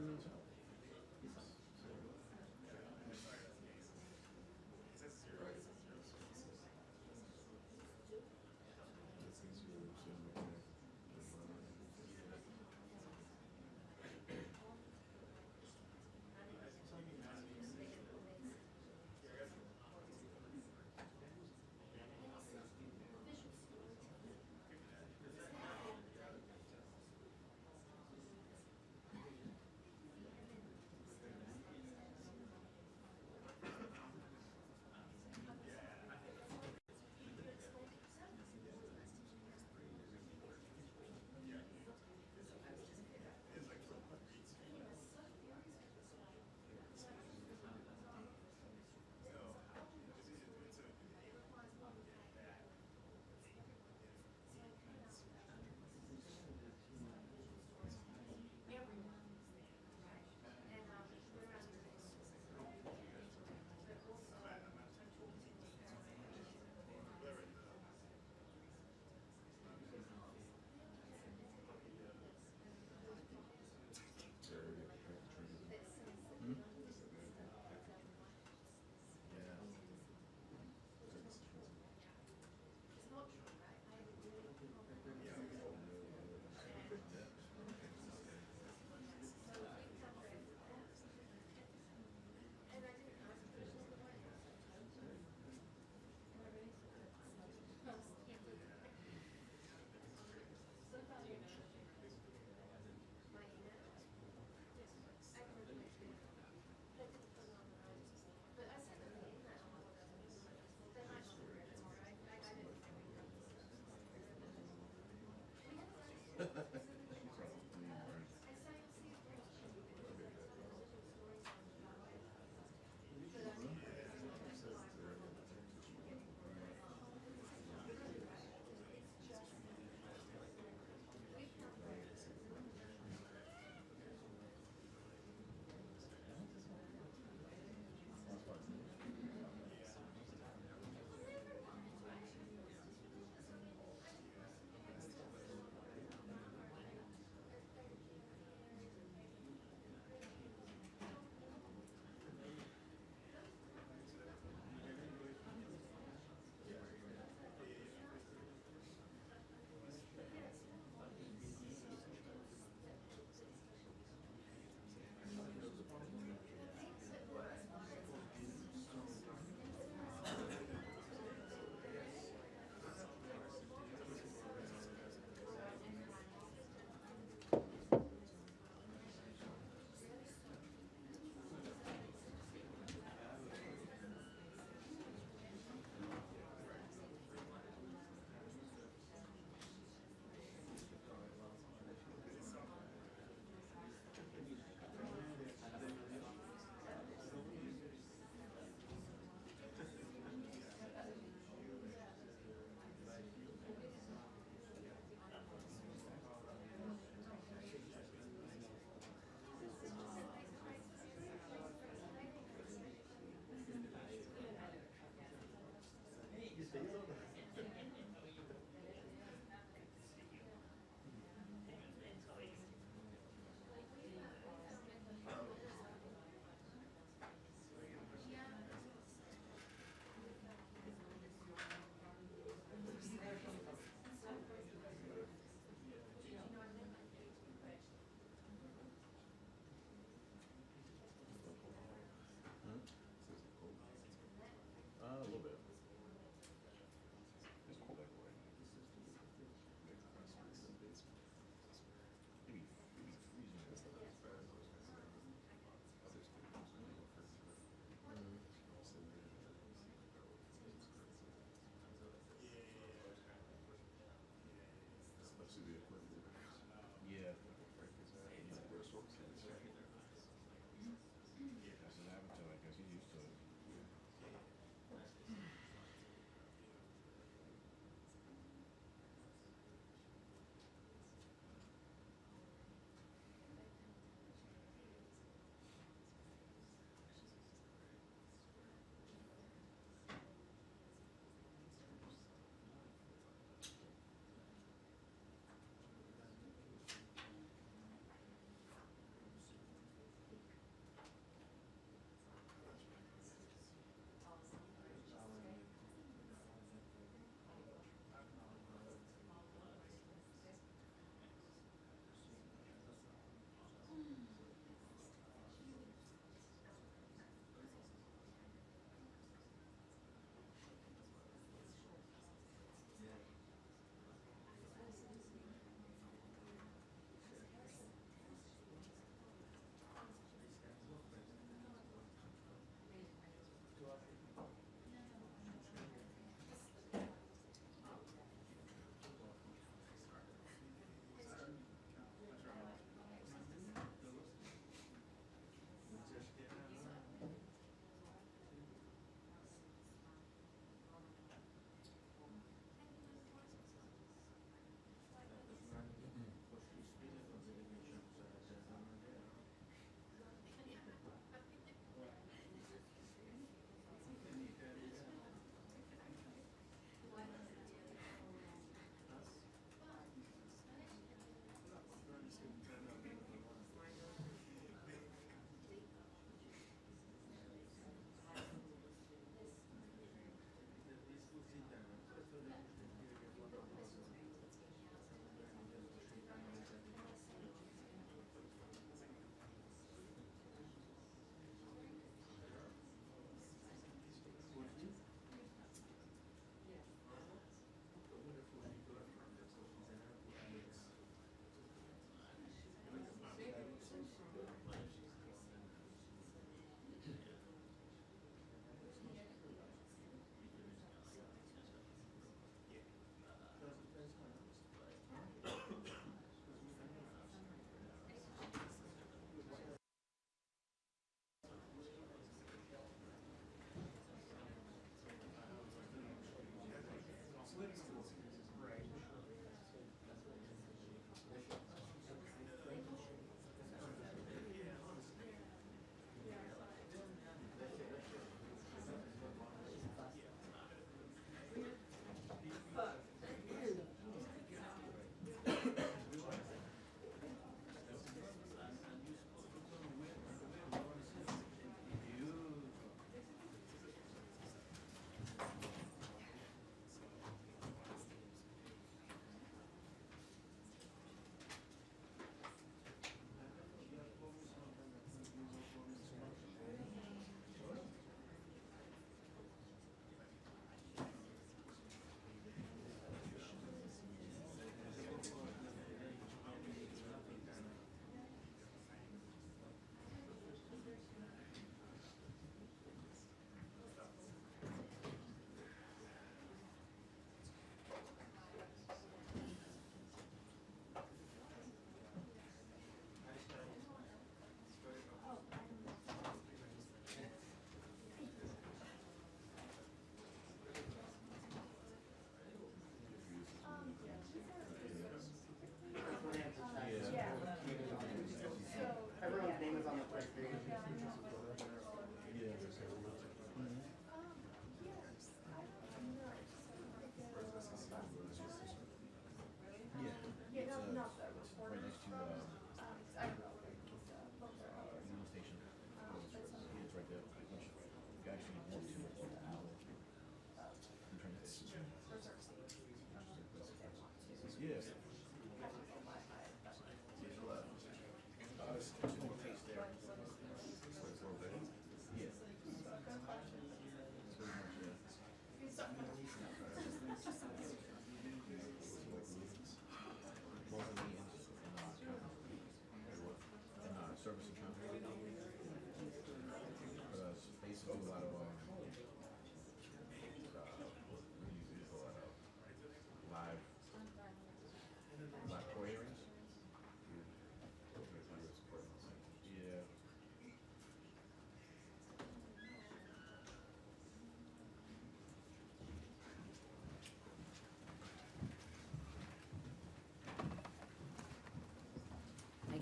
minutes out.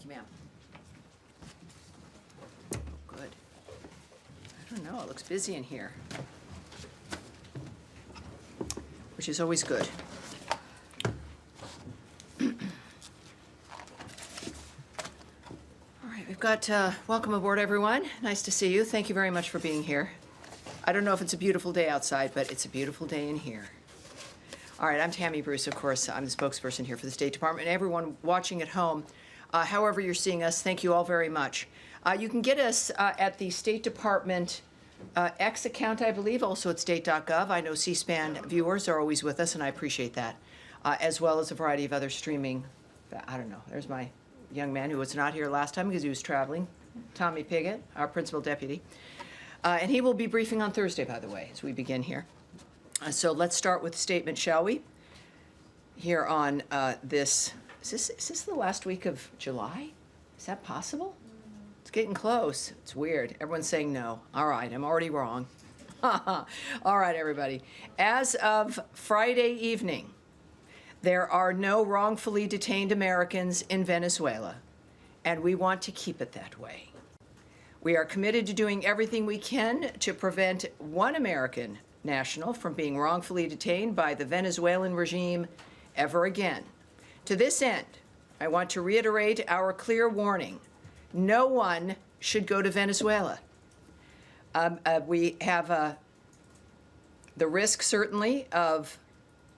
you, ma'am. Good. I don't know, it looks busy in here, which is always good. All right, we've got, welcome aboard, everyone. Nice to see you. Thank you very much for being here. I don't know if it's a beautiful day outside, but it's a beautiful day in here. All right, I'm Tammy Bruce, of course. I'm the spokesperson here for the State Department. And everyone watching at home, however you're seeing us, thank you all very much. You can get us at the State Department X account, I believe, also at state.gov. I know C-SPAN viewers are always with us, and I appreciate that, as well as a variety of other streaming. I don't know. There's my young man who was not here last time because he was traveling, Tommy Piggott, our principal deputy. And he will be briefing on Thursday, by the way, as we begin here. So let's start with the statement, shall we? Here on is this the last week of July? Is that possible? It's getting close. It's weird. Everyone's saying no. All right, I'm already wrong. All right, everybody. As of Friday evening, there are no wrongfully detained Americans in Venezuela, and we want to keep it that way. We are committed to doing everything we can to prevent one American national from being wrongfully detained by the Venezuelan regime ever again. To this end, I want to reiterate our clear warning. No one should go to Venezuela. We have the risk, certainly, of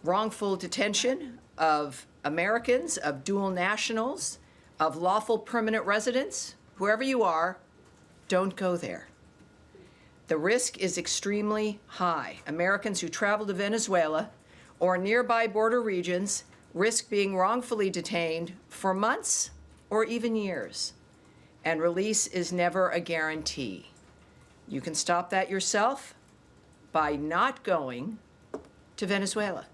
wrongful detention of Americans, of dual nationals, of lawful permanent residents. Whoever you are, don't go there. The risk is extremely high. Americans who travel to Venezuela or nearby border regions risk being wrongfully detained for months or even years, and release is never a guarantee. You can stop that yourself by not going to Venezuela.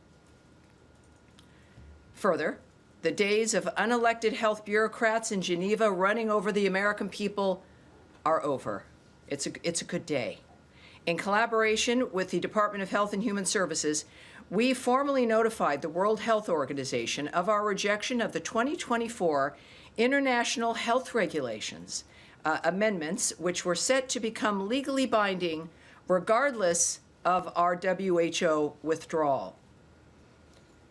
Further, the days of unelected health bureaucrats in Geneva running over the American people are over. It's a good day. In collaboration with the Department of Health and Human Services, we formally notified the World Health Organization of our rejection of the 2024 International Health Regulations amendments, which were set to become legally binding regardless of our WHO withdrawal.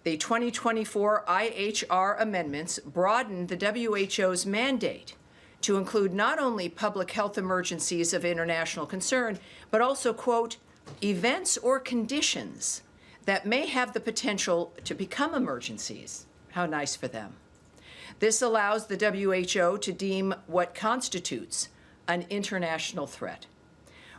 The 2024 IHR amendments broadened the WHO's mandate to include not only public health emergencies of international concern, but also, quote, events or conditions that may have the potential to become emergencies. How nice for them. This allows the WHO to deem what constitutes an international threat.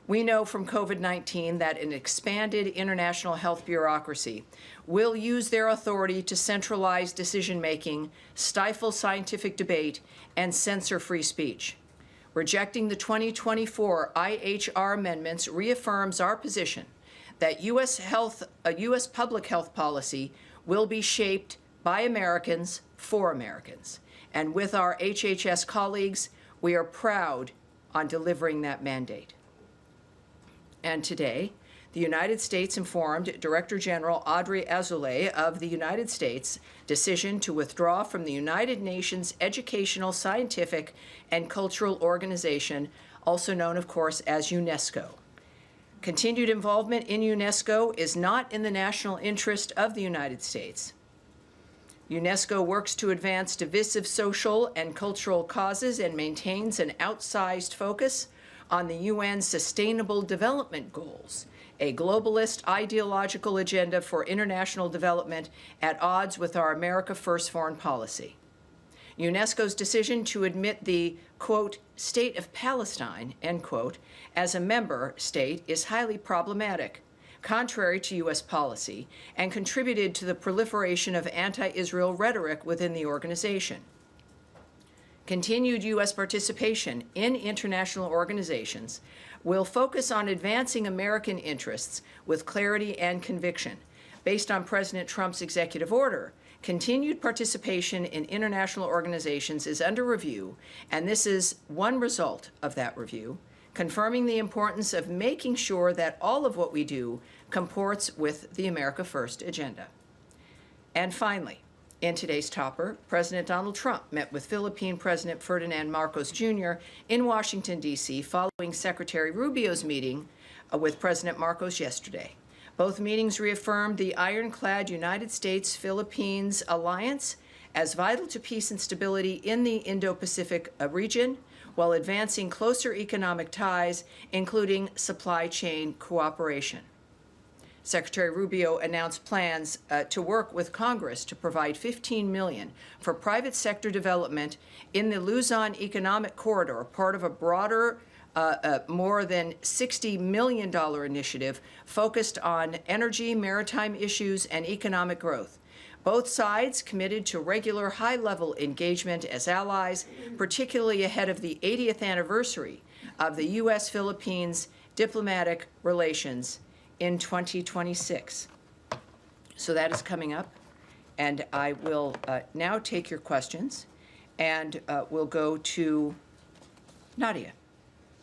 We know from COVID-19 that an expanded international health bureaucracy will use their authority to centralize decision-making, stifle scientific debate, and censor free speech. Rejecting the 2024 IHR amendments reaffirms our position that U.S. public health policy will be shaped by Americans for Americans. And with our HHS colleagues, we are proud on delivering that mandate. And today, the United States informed Director General Audrey Azoulay of the United States' decision to withdraw from the United Nations Educational, Scientific, and Cultural Organization, also known, of course, as UNESCO. Continued involvement in UNESCO is not in the national interest of the United States. UNESCO works to advance divisive social and cultural causes and maintains an outsized focus on the UN's Sustainable Development Goals, a globalist ideological agenda for international development at odds with our America First foreign policy. UNESCO's decision to admit the, quote, state of Palestine, end quote, as a member state is highly problematic, contrary to U.S. policy, and contributed to the proliferation of anti-Israel rhetoric within the organization. Continued U.S. participation in international organizations will focus on advancing American interests with clarity and conviction. Based on President Trump's executive order, continued participation in international organizations is under review, and this is one result of that review, confirming the importance of making sure that all of what we do comports with the America First agenda. And finally, In today's topper, President Donald Trump met with Philippine President Ferdinand Marcos Jr. in Washington, D.C., following Secretary Rubio's meeting with President Marcos yesterday. Both meetings reaffirmed the ironclad United States-Philippines alliance as vital to peace and stability in the Indo-Pacific region, while advancing closer economic ties, including supply chain cooperation. Secretary Rubio announced plans to work with Congress to provide $15 million for private sector development in the Luzon Economic Corridor, part of a broader, more than $60 million initiative focused on energy, maritime issues, and economic growth. Both sides committed to regular high-level engagement as allies, particularly ahead of the 80th anniversary of the U.S.-Philippines diplomatic relations in 2026. So that is coming up, and I will now take your questions, and we'll go to Nadia.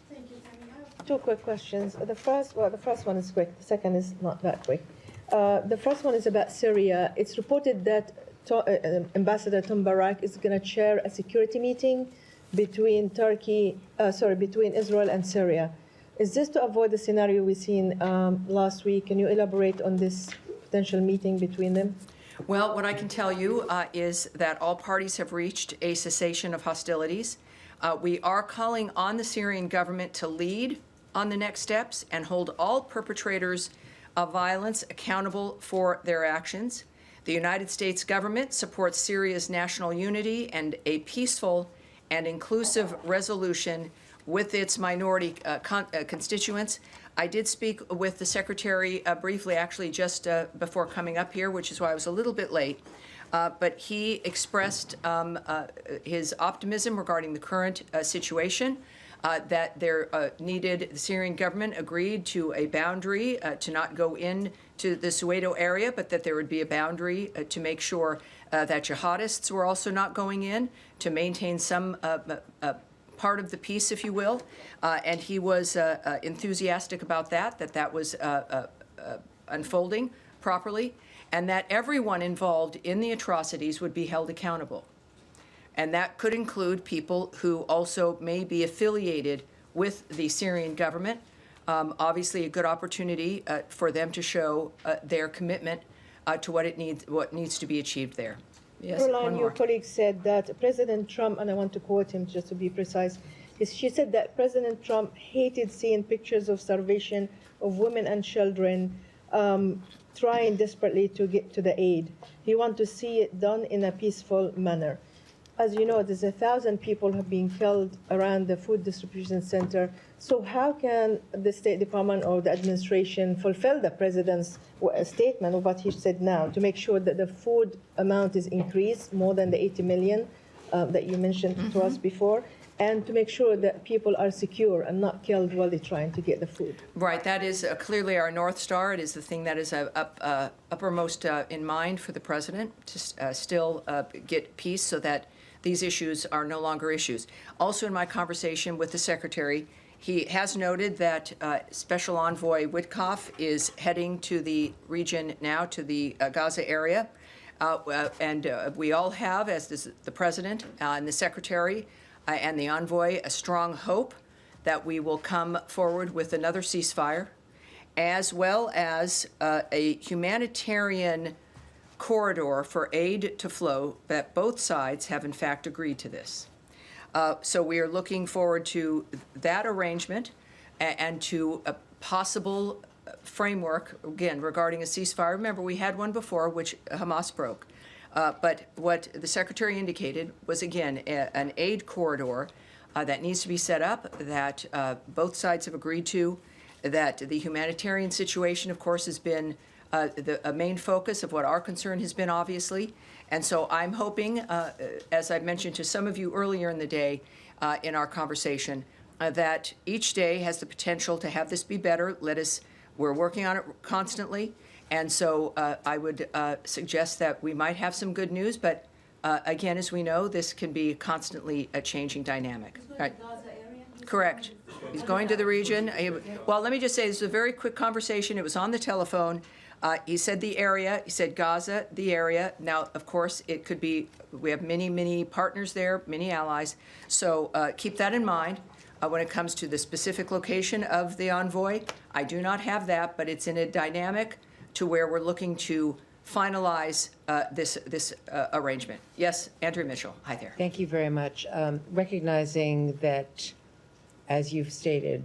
Thank you, Tammy. I have two quick questions. The first one is quick. The second is not that quick. The first one is about Syria. It's reported that Ambassador Tom Barak is going to chair a security meeting between between Israel and Syria. Is this to avoid the scenario we seen last week? Can you elaborate on this potential meeting between them? Well, what I can tell you is that all parties have reached a cessation of hostilities. We are calling on the Syrian government to lead on the next steps and hold all perpetrators of violence accountable for their actions. The United States government supports Syria's national unity and a peaceful and inclusive resolution with its minority constituents. I did speak with the Secretary briefly, actually just before coming up here, which is why I was a little bit late. But he expressed his optimism regarding the current situation, that there the Syrian government agreed to a boundary to not go into the Soweto area, but that there would be a boundary to make sure that jihadists were also not going in, to maintain some part of the peace, if you will, and he was enthusiastic about that was unfolding properly, and that everyone involved in the atrocities would be held accountable. And that could include people who also may be affiliated with the Syrian government. Obviously, a good opportunity for them to show their commitment to what needs to be achieved there. Yes, Caroline, your colleague said that President Trump, and I want to quote him just to be precise, she said that President Trump hated seeing pictures of starvation of women and children trying desperately to get to the aid. He wants to see it done in a peaceful manner. As you know, there's 1,000 people have been killed around the food distribution center. So how can the State Department or the administration fulfill the president's statement of what he said now to make sure that the food amount is increased more than the 80 million that you mentioned to us before, and to make sure that people are secure and not killed while they're trying to get the food? Right. That is clearly our North Star. It is the thing that is uppermost in mind for the president, to still get peace so that these issues are no longer issues. Also, in my conversation with the Secretary, he has noted that Special Envoy Witkoff is heading to the region now, to the Gaza area. And we all have, as does the President and the Secretary and the envoy, a strong hope that we will come forward with another ceasefire, as well as a humanitarian corridor for aid to flow, that both sides have in fact agreed to this. So we are looking forward to that arrangement and to a possible framework, again, regarding a ceasefire. Remember, we had one before, which Hamas broke. But what the Secretary indicated was, again, an aid corridor that needs to be set up, that both sides have agreed to, that the humanitarian situation, of course, has been a main focus of what our concern has been, obviously. And so I'm hoping, as I mentioned to some of you earlier in the day in our conversation, that each day has the potential to have this be better. We're working on it constantly. And so I would suggest that we might have some good news. But again, as we know, this can be constantly a changing dynamic. Right. Correct. He's going to the region. Well, let me just say, this is a very quick conversation. It was on the telephone. He said the area, he said Gaza, the area. Now, of course, it could be, we have many, many partners there, many allies. So keep that in mind when it comes to the specific location of the envoy. I do not have that, but it's in a dynamic to where we're looking to finalize this arrangement. Yes, Andrea Mitchell. Hi there. Thank you very much. Recognizing that, as you've stated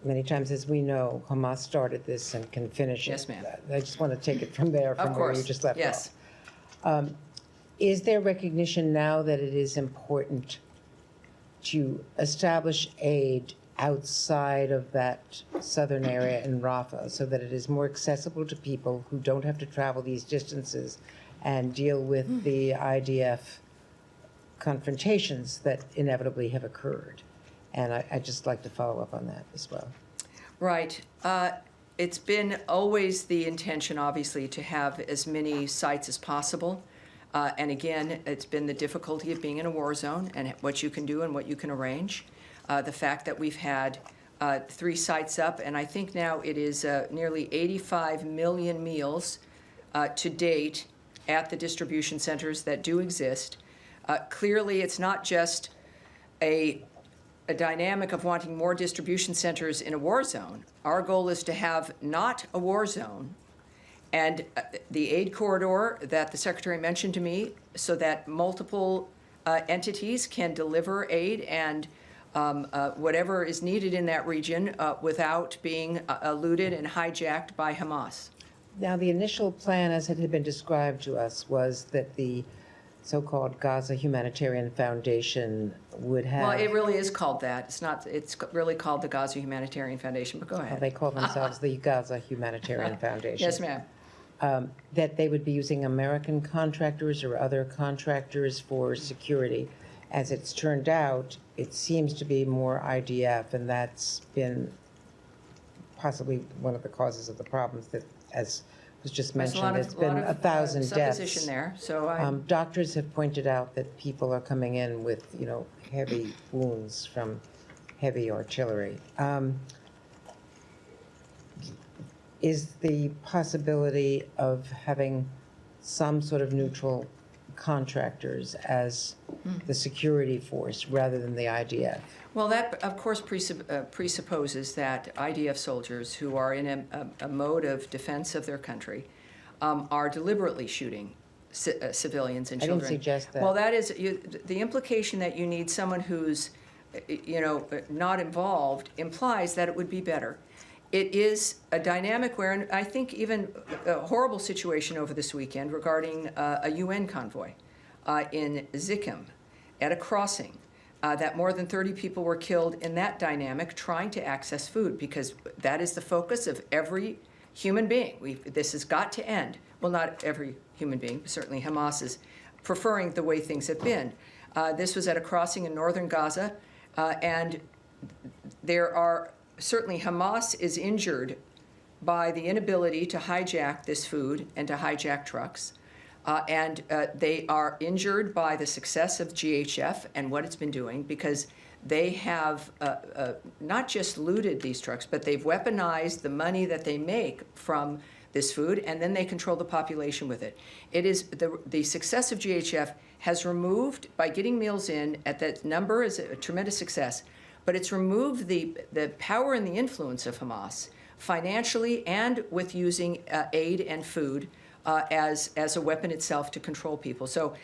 many times, as we know, Hamas started this and can finish it. Yes, ma'am. I just want to take it from there, from where you just left yes. off. Is there recognition now that it is important to establish aid outside of that southern area in Rafah so that it is more accessible to people who don't have to travel these distances and deal with the IDF confrontations that inevitably have occurred? And I'd just like to follow up on that as well. Right. It's been always the intention, obviously, to have as many sites as possible. And again, it's been the difficulty of being in a war zone and what you can do and what you can arrange. The fact that we've had 3 sites up, and I think now it is nearly 85 million meals to date at the distribution centers that do exist. Clearly, it's not just a dynamic of wanting more distribution centers in a war zone. Our goal is to have not a war zone, and the aid corridor that the Secretary mentioned to me, so that multiple entities can deliver aid and whatever is needed in that region without being looted and hijacked by Hamas. Now, the initial plan, as it had been described to us, was that the so-called Gaza Humanitarian Foundation would have... Well, it really is called that. It's not. It's really called the Gaza Humanitarian Foundation, but go ahead. They call themselves the Gaza Humanitarian Foundation. Yes, ma'am. That they would be using American contractors or other contractors for security. As it's turned out, it seems to be more IDF, and that's been possibly one of the causes of the problems that, as was just mentioned, it's been 1,000 deaths. Supposition there. So doctors have pointed out that people are coming in with, heavy wounds from heavy artillery. Is the possibility of having some sort of neutral contractors as the security force rather than the IDF? Well, that, of course, presupposes that IDF soldiers who are in a mode of defense of their country are deliberately shooting civilians and children. I didn't suggest that. Well, that is the implication that you need someone who's, not involved implies that it would be better. It is a dynamic where, and I think even a horrible situation over this weekend regarding a UN convoy in Zichem at a crossing, that more than 30 people were killed in that dynamic trying to access food, because that is the focus of every human being. This has got to end. Well, not every human being, but certainly Hamas is preferring the way things have been. This was at a crossing in northern Gaza, and there are certainly Hamas is injured by the inability to hijack this food and to hijack trucks. And they are injured by the success of GHF and what it's been doing, because they have not just looted these trucks, but they've weaponized the money that they make from this food, and then they control the population with it. It is the success of GHF has removed, by getting meals in at that number is a tremendous success, but it's removed the power and the influence of Hamas financially and with using aid and food as a weapon itself to control people. So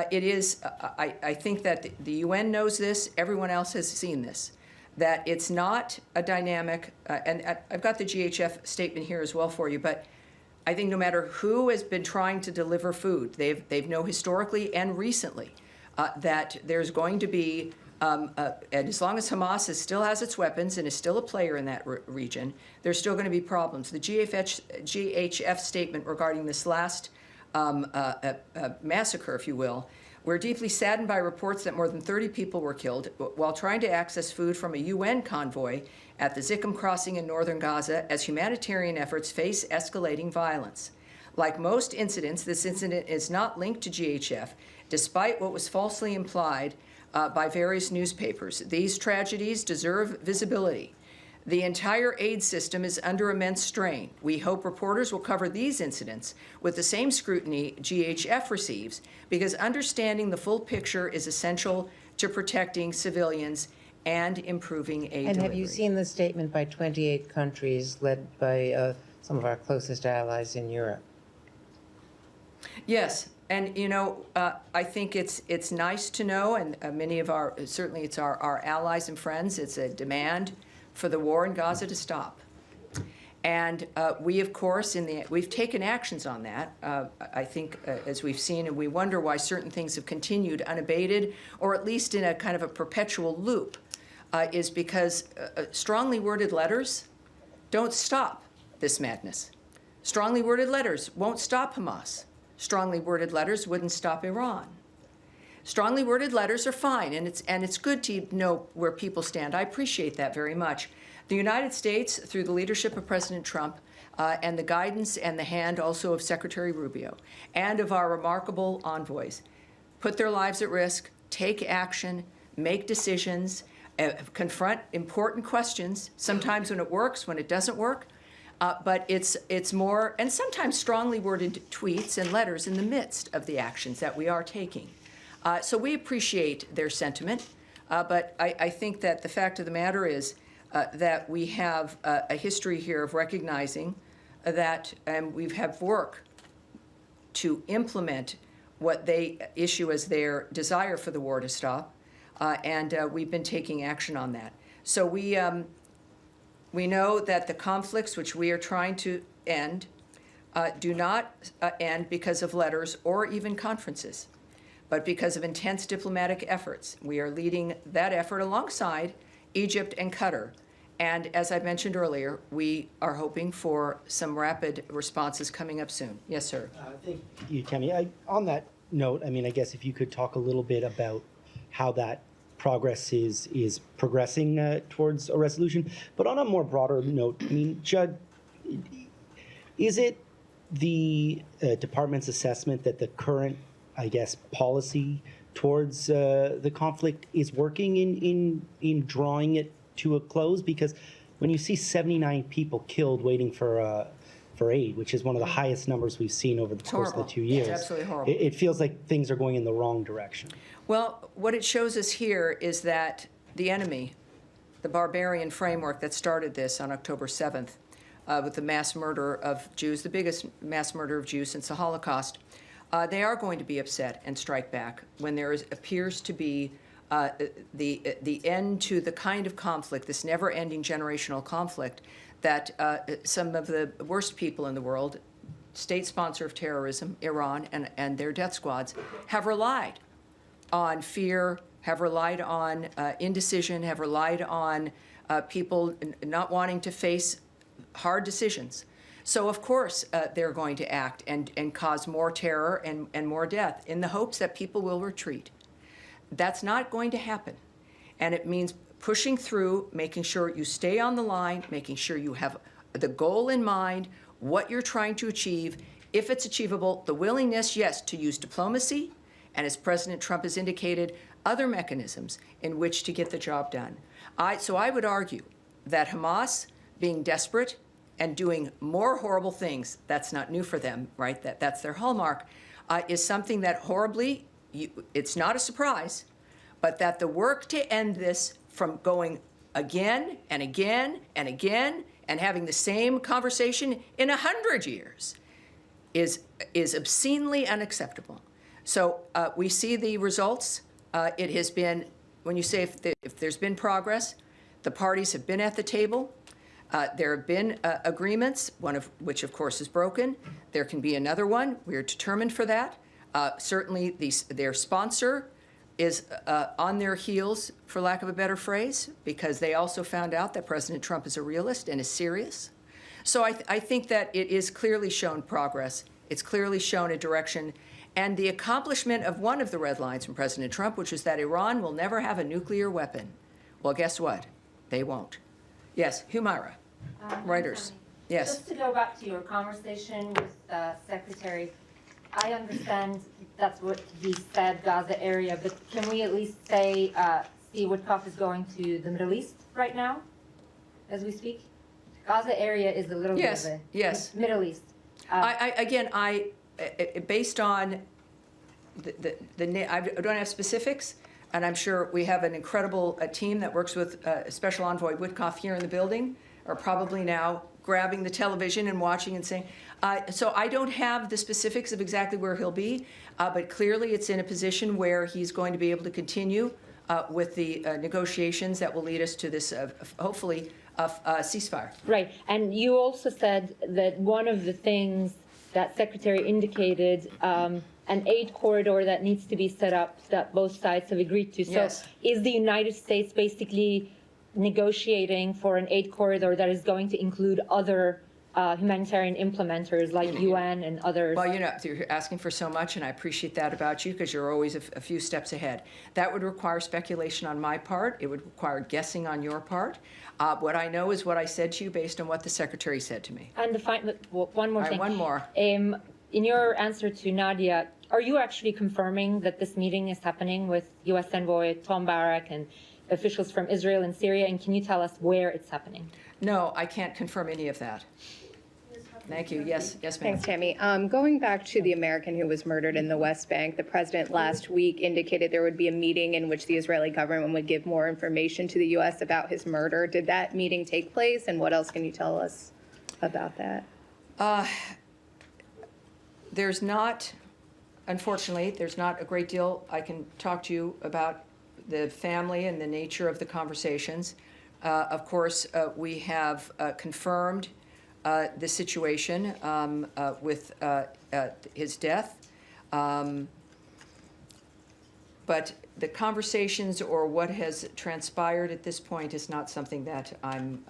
it is, I think that the UN knows this, everyone else has seen this, that it's not a dynamic, and I've got the GHF statement here as well for you, but I think no matter who has been trying to deliver food, they've known historically and recently that there's going to be, and as long as Hamas still has its weapons and is still a player in that region, there's still going to be problems. The GHF statement regarding this last massacre, if you will, we're deeply saddened by reports that more than 30 people were killed while trying to access food from a UN convoy at the Zichem crossing in northern Gaza as humanitarian efforts face escalating violence. Like most incidents, this incident is not linked to GHF, despite what was falsely implied by various newspapers. These tragedies deserve visibility. The entire aid system is under immense strain. We hope reporters will cover these incidents with the same scrutiny GHF receives, because understanding the full picture is essential to protecting civilians and improving aid And delivery. have you seen the statement by 28 countries led by some of our closest allies in Europe? Yes, and I think it's nice to know, and many of certainly it's our allies and friends, it's a demand for the war in Gaza to stop. And we, of course, we've taken actions on that, I think, as we've seen, and we wonder why certain things have continued unabated, or at least in a kind of a perpetual loop, is because strongly worded letters don't stop this madness. Strongly worded letters won't stop Hamas. Strongly worded letters wouldn't stop Iran. Strongly worded letters are fine, and it's good to know where people stand. I appreciate that very much. The United States, through the leadership of President Trump, and the guidance and the hand also of Secretary Rubio, and of our remarkable envoys, put their lives at risk, take action, make decisions, confront important questions, sometimes when it works, when it doesn't work, but it's more, and sometimes strongly worded tweets and letters in the midst of the actions that we are taking. So we appreciate their sentiment, but I think that the fact of the matter is that we have a history here of recognizing that we have work to implement what they issue as their desire for the war to stop, and we've been taking action on that. So we know that the conflicts which we are trying to end do not end because of letters or even conferences, but because of intense diplomatic efforts. We are leading that effort alongside Egypt and Qatar. And as I mentioned earlier, we are hoping for some rapid responses coming up soon. Yes, sir. Thank you, Tammy. On that note, I guess if you could talk a little bit about how that progress is progressing towards a resolution. But on a more broader note, Judd, is it the department's assessment that the current, I guess, policy towards the conflict is working in drawing it to a close? Because when you see 79 people killed waiting for aid, which is one of the highest numbers we've seen over the course of the 2 years, It's absolutely horrible. It feels like things are going in the wrong direction. Well, what it shows us here is that the enemy, the barbarian framework that started this on October 7th, with the mass murder of Jews, the biggest mass murder of Jews since the Holocaust, they are going to be upset and strike back when there appears to be the end to the kind of conflict, this never-ending generational conflict that some of the worst people in the world, state sponsor of terrorism, Iran, and their death squads, have relied on fear, have relied on indecision, have relied on people not wanting to face hard decisions. So, of course, they're going to act and cause more terror and more death in the hopes that people will retreat. That's not going to happen. And it means pushing through, making sure you stay on the line, making sure you have the goal in mind, what you're trying to achieve, if it's achievable, the willingness, yes, to use diplomacy, and as President Trump has indicated, other mechanisms in which to get the job done. So I would argue that Hamas, being desperate and doing more horrible things, that's not new for them, right? That's their hallmark, is something that horribly, it's not a surprise, but that the work to end this from going again and again and again and having the same conversation in 100 years is obscenely unacceptable. So we see the results. It has been, when you say if there's been progress, the parties have been at the table. There have been agreements, one of which, of course, is broken. There can be another one. We are determined for that. Certainly, their sponsor is on their heels, for lack of a better phrase, because they also found out that President Trump is a realist and is serious. So I think that it is clearly shown progress. It's clearly shown a direction. And the accomplishment of one of the red lines from President Trump, which is that Iran will never have a nuclear weapon. Well, guess what? They won't. Yes, Humaira. Reuters. Yes. Just to go back to your conversation with Secretary, I understand that's what he said, Gaza area, but can we at least say Steve Witkoff is going to the Middle East right now? as we speak? Gaza area is a little Yes, bit of a yes. Middle East. Based on I don't have specifics, and I'm sure we have an incredible team that works with Special Envoy Witkoff here in the building, are probably now grabbing the television and watching and saying, so I don't have the specifics of exactly where he'll be, but clearly it's in a position where he's going to be able to continue with the negotiations that will lead us to this, hopefully, ceasefire. Right, and you also said that one of the things that Secretary indicated, an aid corridor that needs to be set up that both sides have agreed to. So Yes. is the United States basically negotiating for an aid corridor that is going to include other humanitarian implementers like UN and others? Well, you're asking for so much, and I appreciate that about you because you're always a few steps ahead. That would require speculation on my part. It would require guessing on your part. What I know is what I said to you based on what the Secretary said to me. And one more All right, thing. one more. In your answer to Nadia, are you actually confirming that this meeting is happening with U.S. Envoy Tom Barak and officials from Israel and Syria? And can you tell us where it's happening? No, I can't confirm any of that. Thank you. Yes, ma'am. Thanks, Tammy. Going back to the American who was murdered in the West Bank, the president last week indicated there would be a meeting in which the Israeli government would give more information to the U.S. about his murder. Did that meeting take place, and what else can you tell us about that? There's not, unfortunately, there's not a great deal I can talk to you about the family and the nature of the conversations. Of course, we have confirmed the situation with his death. But the conversations or what has transpired at this point is not something that I'm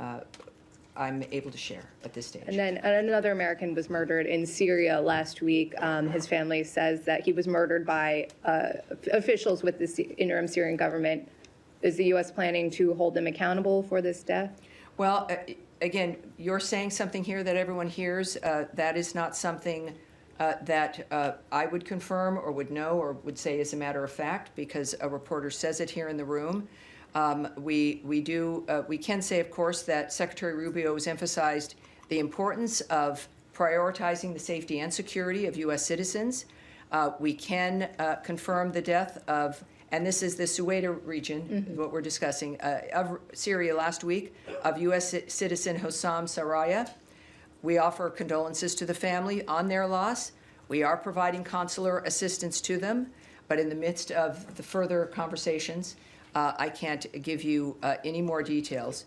able to share at this stage. And then another American was murdered in Syria last week. His family says that he was murdered by officials with the interim Syrian government. Is the U.S. planning to hold them accountable for this death? Well, again, you're saying something here that everyone hears. That is not something that I would confirm or would know or would say as a matter of fact, because a reporter says it here in the room. We can say, of course, that Secretary Rubio has emphasized the importance of prioritizing the safety and security of U.S. citizens. We can confirm the death of, and this is the Suwaida region, what we're discussing, of Syria last week, of U.S. citizen Hossam Saraya. We offer condolences to the family on their loss. We are providing consular assistance to them, but in the midst of the further conversations, I can't give you any more details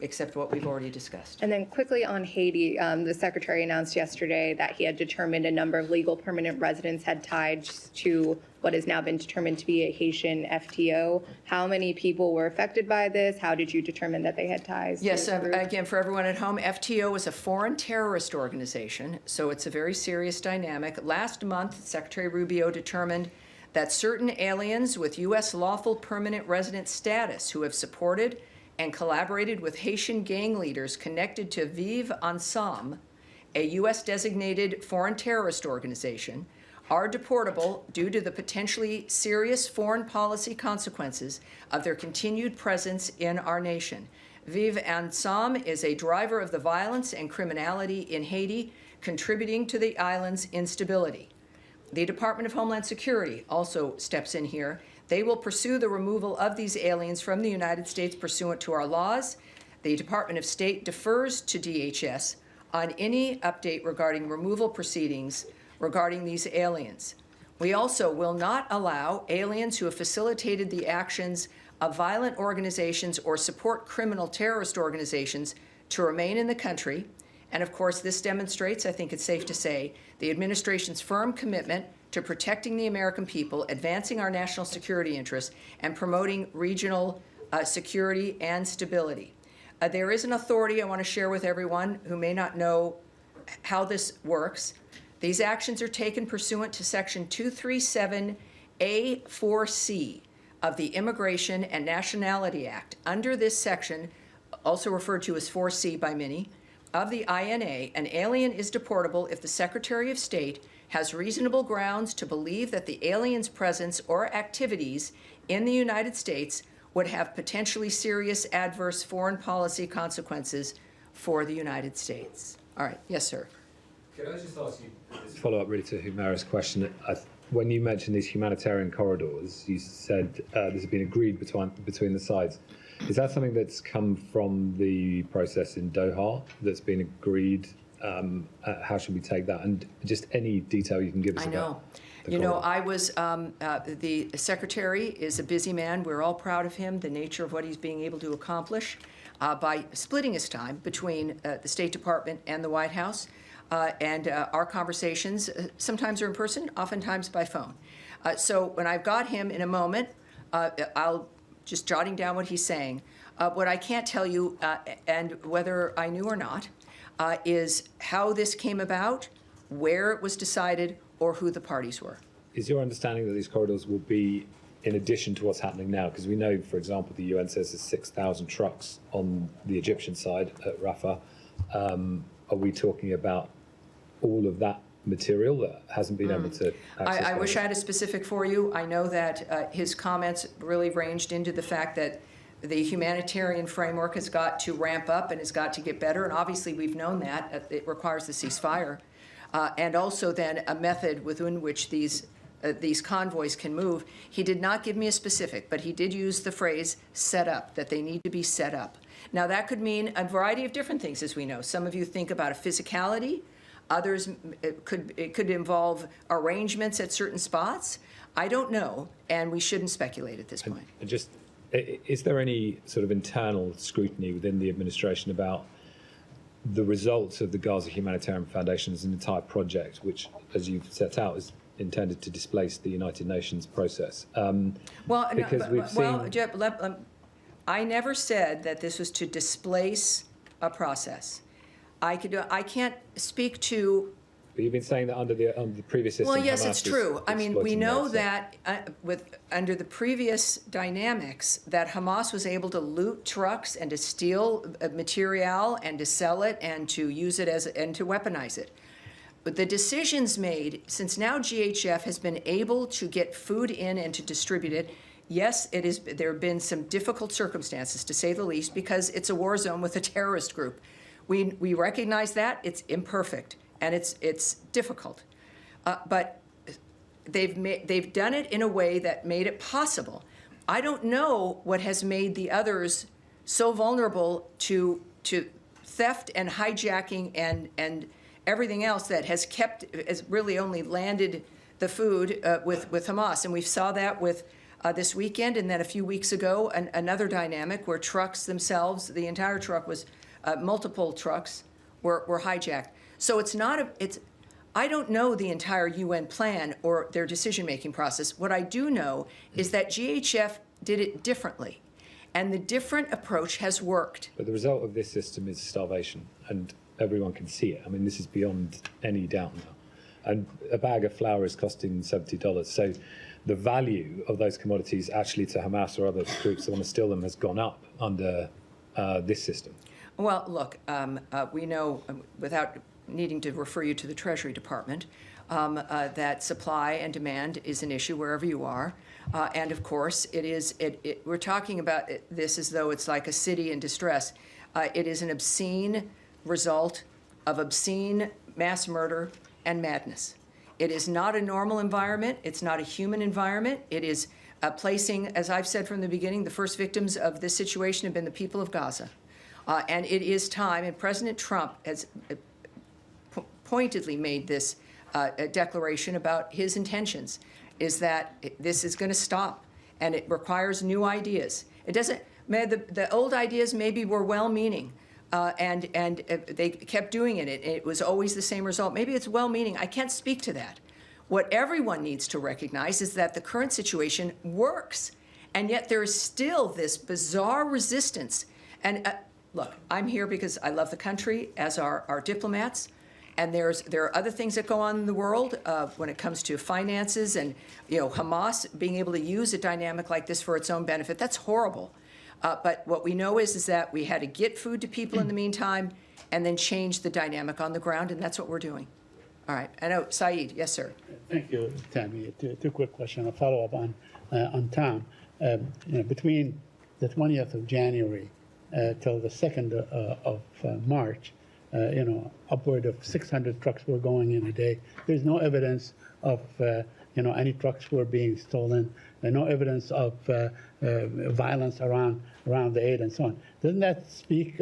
except what we've already discussed. And then quickly on Haiti, the secretary announced yesterday that he had determined a number of legal permanent residents had ties to what has now been determined to be a Haitian FTO. How many people were affected by this? How did you determine that they had ties? Yes, to this group? again, for everyone at home, FTO is a foreign terrorist organization, so it's a very serious dynamic. Last month, Secretary Rubio determined that certain aliens with U.S. lawful permanent resident status who have supported and collaborated with Haitian gang leaders connected to Vive Ensemble, a U.S. designated foreign terrorist organization, are deportable due to the potentially serious foreign policy consequences of their continued presence in our nation. Vive Ensemble is a driver of the violence and criminality in Haiti, contributing to the island's instability. The Department of Homeland Security also steps in here. They will pursue the removal of these aliens from the United States pursuant to our laws. The Department of State defers to DHS on any update regarding removal proceedings regarding these aliens. We also will not allow aliens who have facilitated the actions of violent organizations or support criminal terrorist organizations to remain in the country. And of course, this demonstrates, I think it's safe to say, the administration's firm commitment to protecting the American people, advancing our national security interests, and promoting regional security and stability. There is an authority I want to share with everyone who may not know how this works. These actions are taken pursuant to Section 237A4C of the Immigration and Nationality Act. Under this section, also referred to as 4C by many, of the INA, an alien is deportable if the Secretary of State has reasonable grounds to believe that the alien's presence or activities in the United States would have potentially serious adverse foreign policy consequences for the United States. All right, yes, sir. Could I just ask you, follow up really to Humara's question? When you mentioned these humanitarian corridors, you said this has been agreed between the sides. Is that something that's come from the process in Doha that's been agreed? How should we take that? And just any detail you can give us about the corridor. I was, the secretary is a busy man. We're all proud of him, the nature of what he's being able to accomplish by splitting his time between the State Department and the White House. And our conversations sometimes are in person, oftentimes by phone. So when I've got him in a moment, I'll just jotting down what he's saying. What I can't tell you, and whether I knew or not, is how this came about, where it was decided, or who the parties were. Is your understanding that these corridors will be in addition to what's happening now? Because we know, for example, the UN says there's 6,000 trucks on the Egyptian side at Rafah. Are we talking about all of that material that hasn't been able to access? I wish I had a specific for you. I know that his comments really ranged into the fact that the humanitarian framework has got to ramp up and has got to get better, and obviously we've known that. It requires the ceasefire. And also then a method within which these convoys can move. He did not give me a specific, but he did use the phrase set up, that they need to be set up. Now that could mean a variety of different things, as we know. Some of you think about a physicality. Others, it could involve arrangements at certain spots. I don't know, and we shouldn't speculate at this point. And just, is there any sort of internal scrutiny within the administration about the results of the Gaza Humanitarian Foundation as an entire project, which, as you've set out, is intended to displace the United Nations process? Jeff, I never said that this was to displace a process. I can't speak to. But you've been saying that under the previous system. Well, yes, Hamas it's true. I mean, we know that, that under the previous dynamics, that Hamas was able to loot trucks and to steal material and to sell it and to use it and to weaponize it. But the decisions made, since now GHF has been able to get food in and to distribute it, yes, there have been some difficult circumstances, to say the least, because it's a war zone with a terrorist group. We recognize that. It's imperfect, and it's difficult. But they've done it in a way that made it possible. I don't know what has made the others so vulnerable to theft and hijacking and everything else that has really only landed the food with Hamas. And we saw that with this weekend, and then a few weeks ago, another dynamic where trucks themselves, the entire truck was, multiple trucks were hijacked. So I don't know the entire UN plan or their decision-making process. What I do know is that GHF did it differently, and the different approach has worked. But the result of this system is starvation, and everyone can see it. I mean, this is beyond any doubt now. And a bag of flour is costing $70. So the value of those commodities actually to Hamas or other groups that want to steal them has gone up under this system. Well, look, we know, without needing to refer you to the Treasury Department, that supply and demand is an issue wherever you are. And of course, we're talking about this as though it's like a city in distress. It is an obscene result of obscene mass murder and madness. It is not a normal environment. It's not a human environment. It is placing, as I've said from the beginning, the first victims of this situation have been the people of Gaza. And it is time, and President Trump has pointedly made this declaration about his intentions, is that this is going to stop, and it requires new ideas. It doesn't, the old ideas maybe were well-meaning, and they kept doing it. It was always the same result. Maybe it's well-meaning. I can't speak to that. What everyone needs to recognize is that the current situation works, and yet there is still this bizarre resistance. And look, I'm here because I love the country, as are our diplomats, and there are other things that go on in the world when it comes to finances and Hamas being able to use a dynamic like this for its own benefit. That's horrible. But what we know is that we had to get food to people in the meantime and then change the dynamic on the ground, and that's what we're doing. All right. I know, Saeed. Yes, sir. Thank you, Tammy. Two quick questions. A follow-up on Tom. Between the 20th of January till the 2nd of March, upward of 600 trucks were going in a day. There's no evidence of any trucks were being stolen, and no evidence of violence around the aid and so on. Doesn't that speak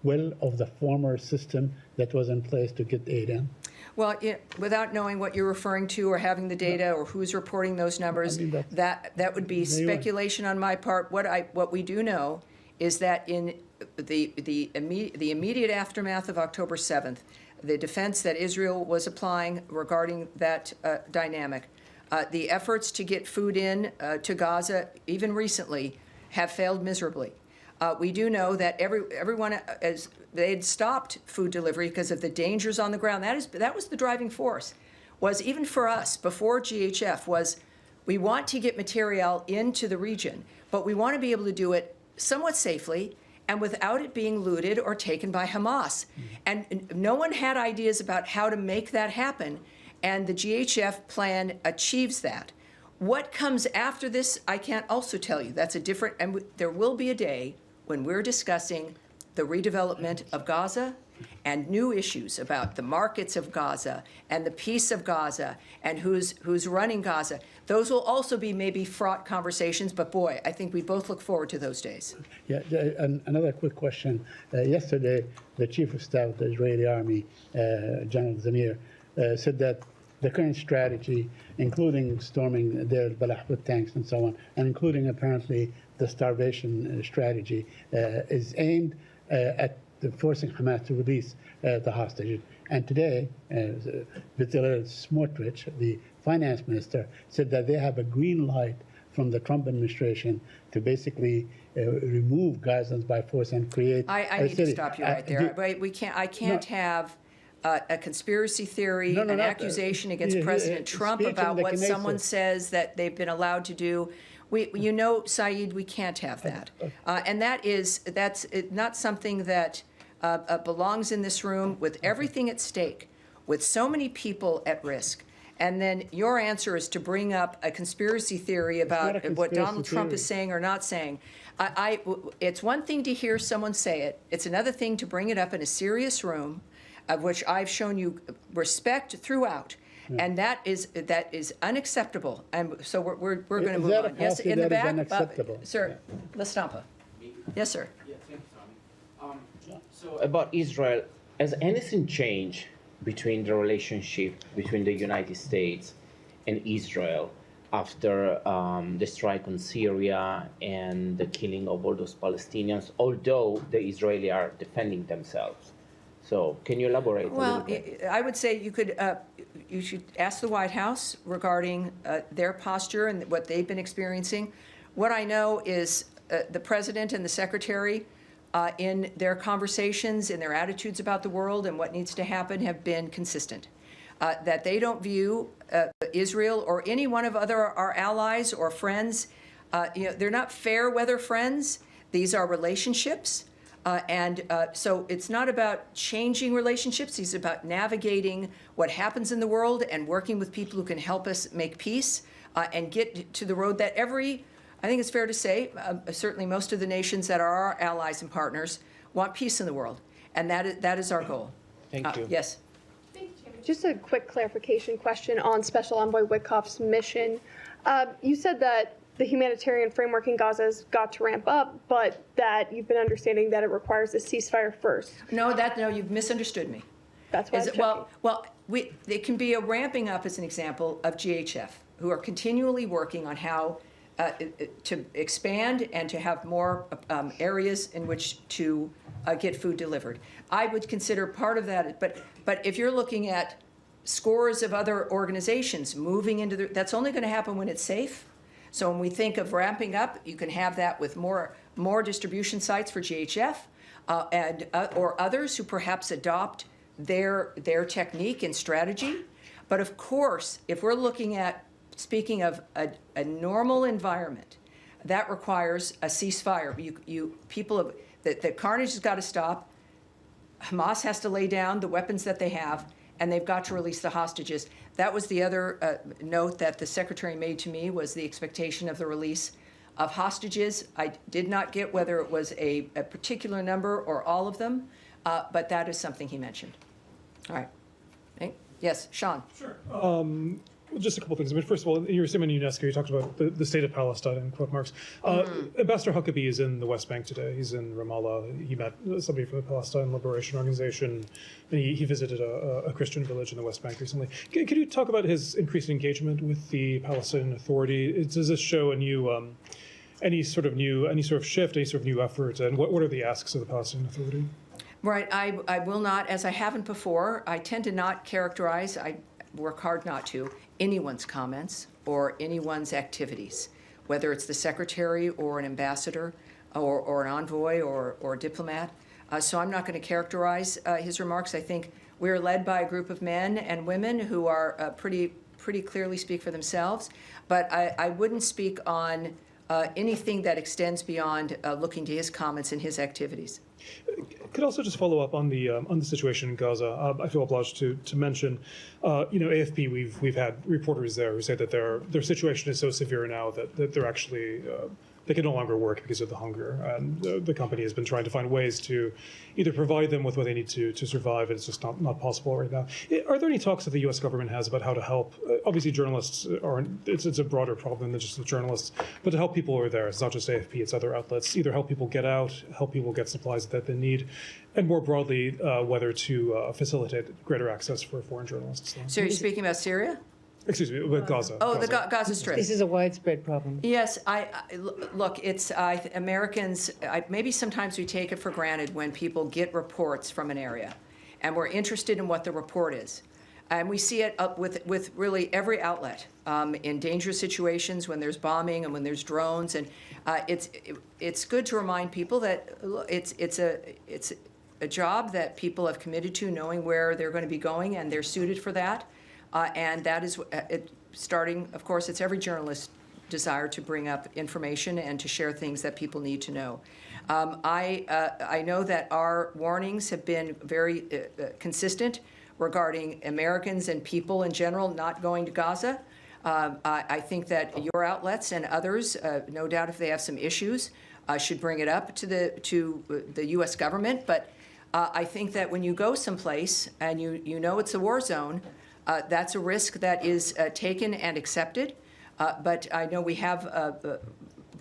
well of the former system that was in place to get aid in? Well, without knowing what you're referring to or having the data or who's reporting those numbers, that would be speculation on my part. What we do know is that in the immediate aftermath of October 7th, the defense that Israel was applying regarding that dynamic, the efforts to get food in to Gaza, even recently, have failed miserably. We do know that everyone, as they had stopped food delivery because of the dangers on the ground. That was the driving force, was even for us before GHF, was we want to get material into the region, but we want to be able to do it somewhat safely and without it being looted or taken by Hamas. And no one had ideas about how to make that happen, and the GHF plan achieves that. What comes after this, I can't also tell you. That's a different, and there will be a day when we're discussing the redevelopment of Gaza and new issues about the markets of Gaza and the peace of Gaza and who's running Gaza. Those will also be maybe fraught conversations, but boy, I think we both look forward to those days. Yeah, and another quick question. Yesterday, the Chief of Staff of the Israeli Army, General Zamir, said that the current strategy, including storming Deir al-Balah with tanks and so on, and including apparently the starvation strategy, is aimed at forcing Hamas to release the hostages. And today, Bezalel Smotrich, the finance minister, said that they have a green light from the Trump administration to basically remove Gazans by force and create I need to stop you right there. I can't have a conspiracy theory, an accusation against President Trump about what someone says that they've been allowed to do. Saeed, we can't have that. And that's not something that belongs in this room with everything at stake, with so many people at risk. And then your answer is to bring up a conspiracy theory about what Donald Trump is saying or not saying. It's one thing to hear someone say it. It's another thing to bring it up in a serious room, of which I've shown you respect throughout. And that is unacceptable. And so we're going to move on. Yes, in the back, sir, La Stampa. Yes, sir. Yeah, thank you, Tommy. So about Israel, has anything changed between the relationship between the United States and Israel after the strike on Syria and the killing of all those Palestinians, although the Israelis are defending themselves? So can you elaborate a little bit? I would say you should ask the White House regarding their posture and what they've been experiencing. What I know is the president and the secretary, in their conversations, in their attitudes about the world and what needs to happen, have been consistent. That they don't view Israel or any one of our allies or friends, they're not fair weather friends. These are relationships. So it's not about changing relationships. It's about navigating what happens in the world and working with people who can help us make peace and get to the road that I think it's fair to say, certainly most of the nations that are our allies and partners want peace in the world. And that is our goal. Thank you. Yes. Just a quick clarification question on Special Envoy Witkoff's mission. You said that the humanitarian framework in Gaza has got to ramp up, but that you've been understanding that it requires a ceasefire first. No, you've misunderstood me. That's why I'm checking. It can be a ramping up, as an example, of GHF, who are continually working on how to expand and to have more areas in which to get food delivered. I would consider part of that, but if you're looking at scores of other organizations moving into that's only going to happen when it's safe. So when we think of ramping up, you can have that with more distribution sites for GHF or others who perhaps adopt their technique and strategy. But of course, if we're speaking of a normal environment, that requires a ceasefire. The carnage has got to stop. Hamas has to lay down the weapons that they have, and they've got to release the hostages. That was the other note that the secretary made to me, was the expectation of the release of hostages. I did not get whether it was a particular number or all of them, but that is something he mentioned. All right. Yes, Sean. Sure. Just a couple things. I mean, first of all, in your statement in UNESCO, you talked about the state of Palestine, in quote marks. Ambassador Huckabee is in the West Bank today. He's in Ramallah. He met somebody from the Palestine Liberation Organization, and he visited a Christian village in the West Bank recently. Could you talk about his increased engagement with the Palestinian Authority? Does this show a new, any sort of shift, any sort of new effort, and what are the asks of the Palestinian Authority? Right. I will not, as I haven't before, I tend to not characterize, I work hard not to, anyone's comments or anyone's activities, whether it's the secretary or an ambassador or an envoy or a diplomat. So I'm not going to characterize his remarks. I think we're led by a group of men and women who are pretty clearly speak for themselves. But I wouldn't speak on anything that extends beyond looking to his comments and his activities. Could also just follow up on the situation in Gaza. I feel obliged to mention, AFP. We've had reporters there who say that their situation is so severe now that they're actually they can no longer work because of the hunger, and the company has been trying to find ways to either provide them with what they need to survive, and it's just not possible right now. Are there any talks that the U.S. government has about how to help? Obviously, journalists aren't. It's a broader problem than just the journalists, but to help people who are there. It's not just AFP; it's other outlets. Either help people get out, help people get supplies that they need, and more broadly, whether to facilitate greater access for foreign journalists. So you're speaking about Syria? Excuse me, with Gaza. Oh, Gaza. the Gaza Strip. This is a widespread problem. Yes, look, it's Americans, maybe sometimes we take it for granted when people get reports from an area, and we're interested in what the report is. And we see it up with really every outlet in dangerous situations when there's bombing and when there's drones. And it's good to remind people that it's a job that people have committed to, knowing where they're going to be going, and they're suited for that. And that is starting, of course, it's every journalist's desire to bring up information and to share things that people need to know. I know that our warnings have been very consistent regarding Americans and people in general not going to Gaza. I think that your outlets and others, no doubt if they have some issues, should bring it up to the U.S. government. But I think that when you go someplace and you know it's a war zone, that's a risk that is taken and accepted. But I know we have,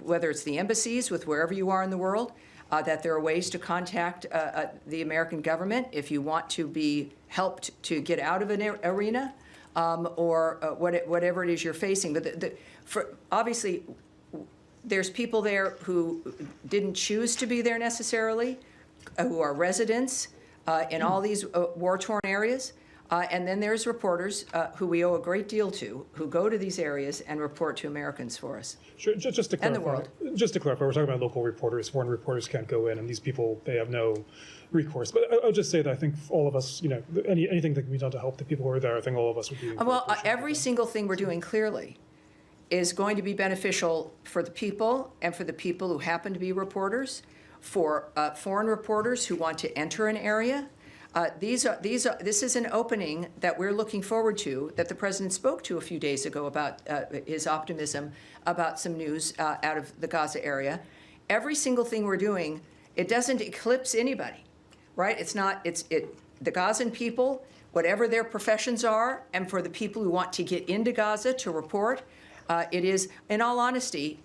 whether it's the embassies with wherever you are in the world, that there are ways to contact the American government if you want to be helped to get out of an arena or whatever it is you're facing. But obviously, there's people there who didn't choose to be there necessarily, who are residents in all these war-torn areas. And then there's reporters who we owe a great deal to, who go to these areas and report to Americans for us. Sure, just to clarify, and the world. Just to clarify, we're talking about local reporters. Foreign reporters can't go in, and these people, they have no recourse. But I'll just say that I think all of us, anything that can be done to help the people who are there, I think all of us would be. Well, every single thing we're doing clearly is going to be beneficial for the people and for the people who happen to be reporters, for foreign reporters who want to enter an area. This is an opening that we're looking forward to, that the president spoke to a few days ago about his optimism about some news out of the Gaza area. Every single thing we're doing, it doesn't eclipse anybody, right? The Gazan people, whatever their professions are, and for the people who want to get into Gaza to report, it is, in all honesty,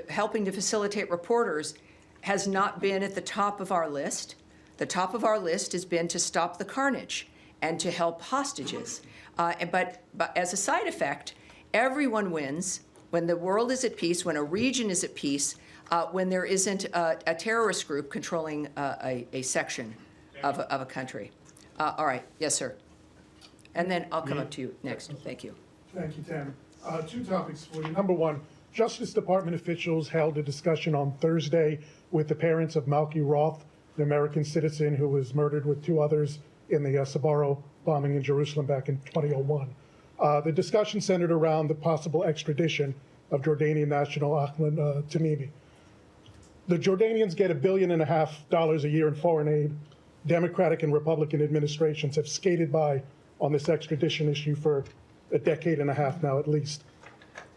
helping to facilitate reporters has not been at the top of our list. The top of our list has been to stop the carnage and to help hostages. But as a side effect, everyone wins when the world is at peace, when a region is at peace, when there isn't a terrorist group controlling a section of a country. All right. Yes, sir. And then I'll come up to you next. Thank you. Thank you, Tammy. Two topics for you. Number one, Justice Department officials held a discussion on Thursday with the parents of Malky Roth, the American citizen who was murdered with two others in the Sbarro bombing in Jerusalem back in 2001. The discussion centered around the possible extradition of Jordanian national Ahmed Tamimi. The Jordanians get $1.5 billion a year in foreign aid. Democratic and Republican administrations have skated by on this extradition issue for a decade and a half now at least.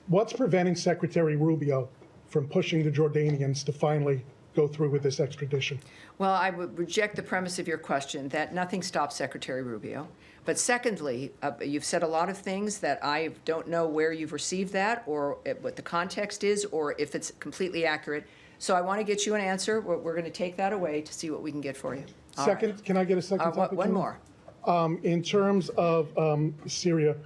What's preventing Secretary Rubio from pushing the Jordanians to finally go through with this extradition? Well, I would reject the premise of your question that nothing stops Secretary Rubio. But secondly, you've said a lot of things that I don't know where you've received that or what the context is or if it's completely accurate. So I want to get you an answer. We're going to take that away to see what we can get for you. All right. Second, can I get a second topic? One Jimmy? more. In terms of Syria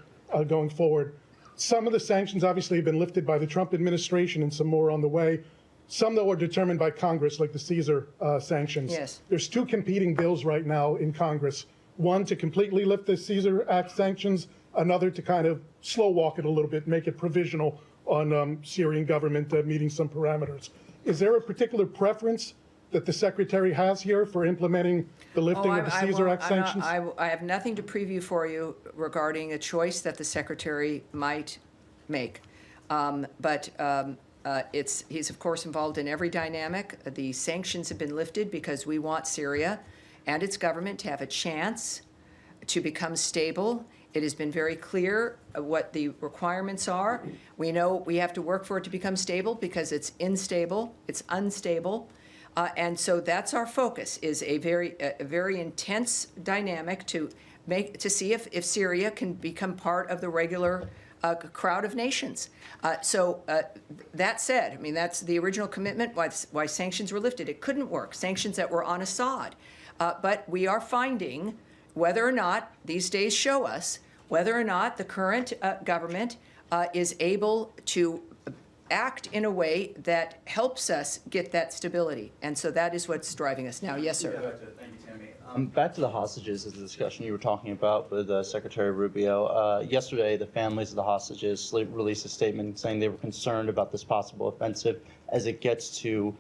going forward, some of the sanctions obviously have been lifted by the Trump administration and some more on the way. Some, though, are determined by Congress, like the Caesar sanctions. Yes. There's two competing bills right now in Congress. One to completely lift the Caesar Act sanctions, another to kind of slow walk it a little bit, make it provisional on Syrian government meeting some parameters. Is there a particular preference that the Secretary has here for implementing the lifting of the Caesar Act sanctions? I have nothing to preview for you regarding a choice that the Secretary might make. He's, of course, involved in every dynamic. The sanctions have been lifted because we want Syria and its government to have a chance to become stable. It has been very clear what the requirements are. We know we have to work for it to become stable because it's unstable. And so that's our focus, is a very intense dynamic to see if Syria can become part of the regular crowd of nations. That said, I mean, that's the original commitment, why sanctions were lifted. It couldn't work, sanctions that were on Assad. But we are finding whether or not, these days show us, whether or not the current government is able to act in a way that helps us get that stability. And so that is what's driving us now. Yes, sir. Thank you, Tammy. Back to the hostages, is the discussion you were talking about with Secretary Rubio. Yesterday, the families of the hostages released a statement saying they were concerned about this possible offensive as it gets to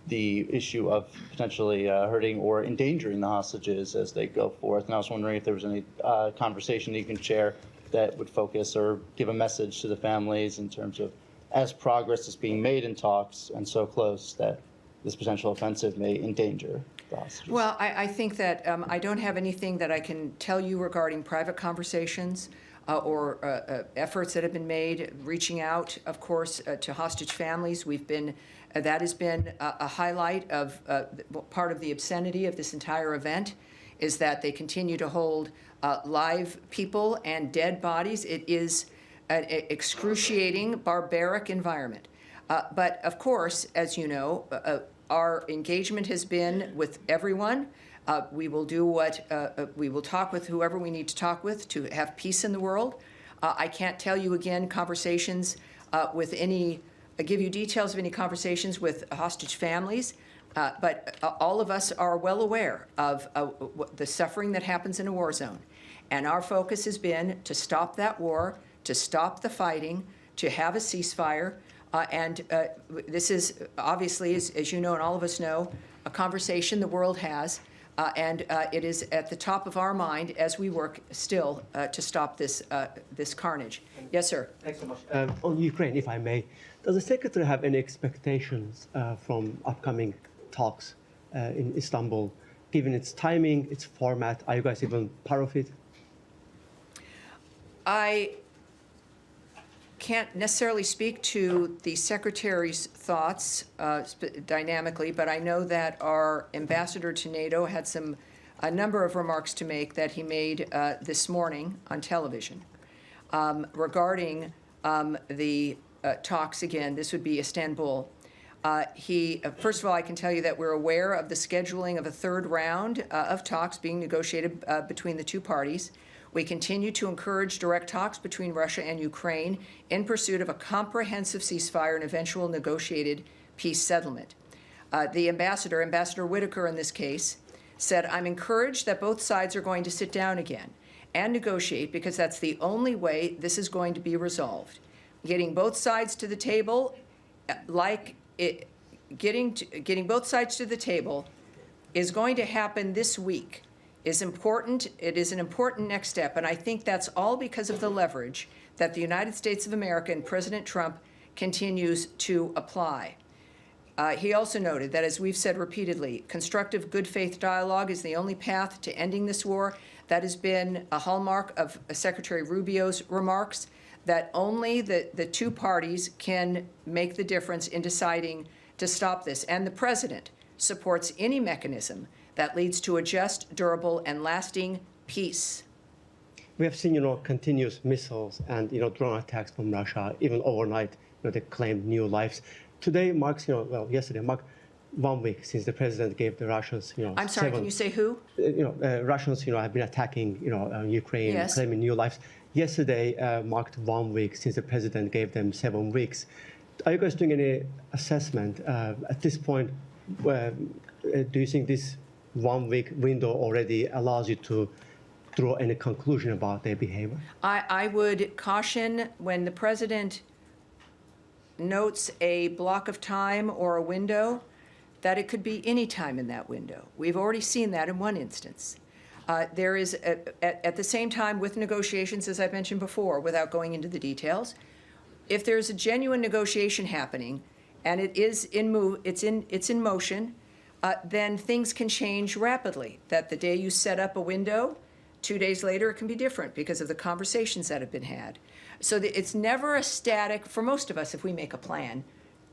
the issue of potentially hurting or endangering the hostages as they go forth. And I was wondering if there was any conversation that you can share that would focus or give a message to the families in terms of, as progress is being made in talks and so close, that this potential offensive may endanger the hostages. Well, I think that I don't have anything that I can tell you regarding private conversations or efforts that have been made, reaching out, of course, to hostage families. That has been a highlight of part of the obscenity of this entire event, is that they continue to hold live people and dead bodies. It is an excruciating, barbaric environment. But of course, as you know, our engagement has been with everyone. We will do we will talk with whoever we need to talk with to have peace in the world. I can't tell you again conversations give you details of any conversations with hostage families, but all of us are well aware of the suffering that happens in a war zone. And our focus has been to stop that war, to stop the fighting, to have a ceasefire. This is obviously, as you know and all of us know, a conversation the world has. And it is at the top of our mind as we work still to stop this carnage. Yes, sir. Thanks so much. On Ukraine, if I may, does the Secretary have any expectations from upcoming talks in Istanbul, given its timing, its format? Are you guys even part of it? I can't necessarily speak to the Secretary's thoughts dynamically, but I know that our ambassador to NATO had a number of remarks to make that he made this morning on television regarding the talks. Again, this would be Istanbul. First of all, I can tell you that we're aware of the scheduling of a third round of talks being negotiated between the two parties. We continue to encourage direct talks between Russia and Ukraine in pursuit of a comprehensive ceasefire and eventual negotiated peace settlement. The Ambassador Whitaker in this case, said, "I'm encouraged that both sides are going to sit down again and negotiate because that's the only way this is going to be resolved. Getting both sides to the table, getting both sides to the table is going to happen this week. Is important. It is an important next step, and I think that's all because of the leverage that the United States of America and President Trump continues to apply." He also noted that, as we've said repeatedly, constructive good faith dialogue is the only path to ending this war. That has been a hallmark of Secretary Rubio's remarks, that only the two parties can make the difference in deciding to stop this. And the president supports any mechanism that leads to a just, durable, and lasting peace. We have seen, continuous missiles and, drone attacks from Russia, even overnight, they claimed new lives. Today marks, yesterday marked 1 week since the president gave the Russians, I'm sorry, can you say who? Russians, have been attacking, Ukraine, Yes. claiming new lives. Yesterday marked 1 week since the president gave them 7 weeks. Are you guys doing any assessment at this point? Do you think this 1 week window already allows you to draw any conclusion about their behavior? I would caution when the president notes a block of time or a window that it could be any time in that window. We've already seen that in one instance. There is, at the same time, with negotiations, as I mentioned before, without going into the details, if there's a genuine negotiation happening and it's in motion, then things can change rapidly. That the day you set up a window, 2 days later it can be different because of the conversations that have been had. So it's never a static, for most of us, if we make a plan,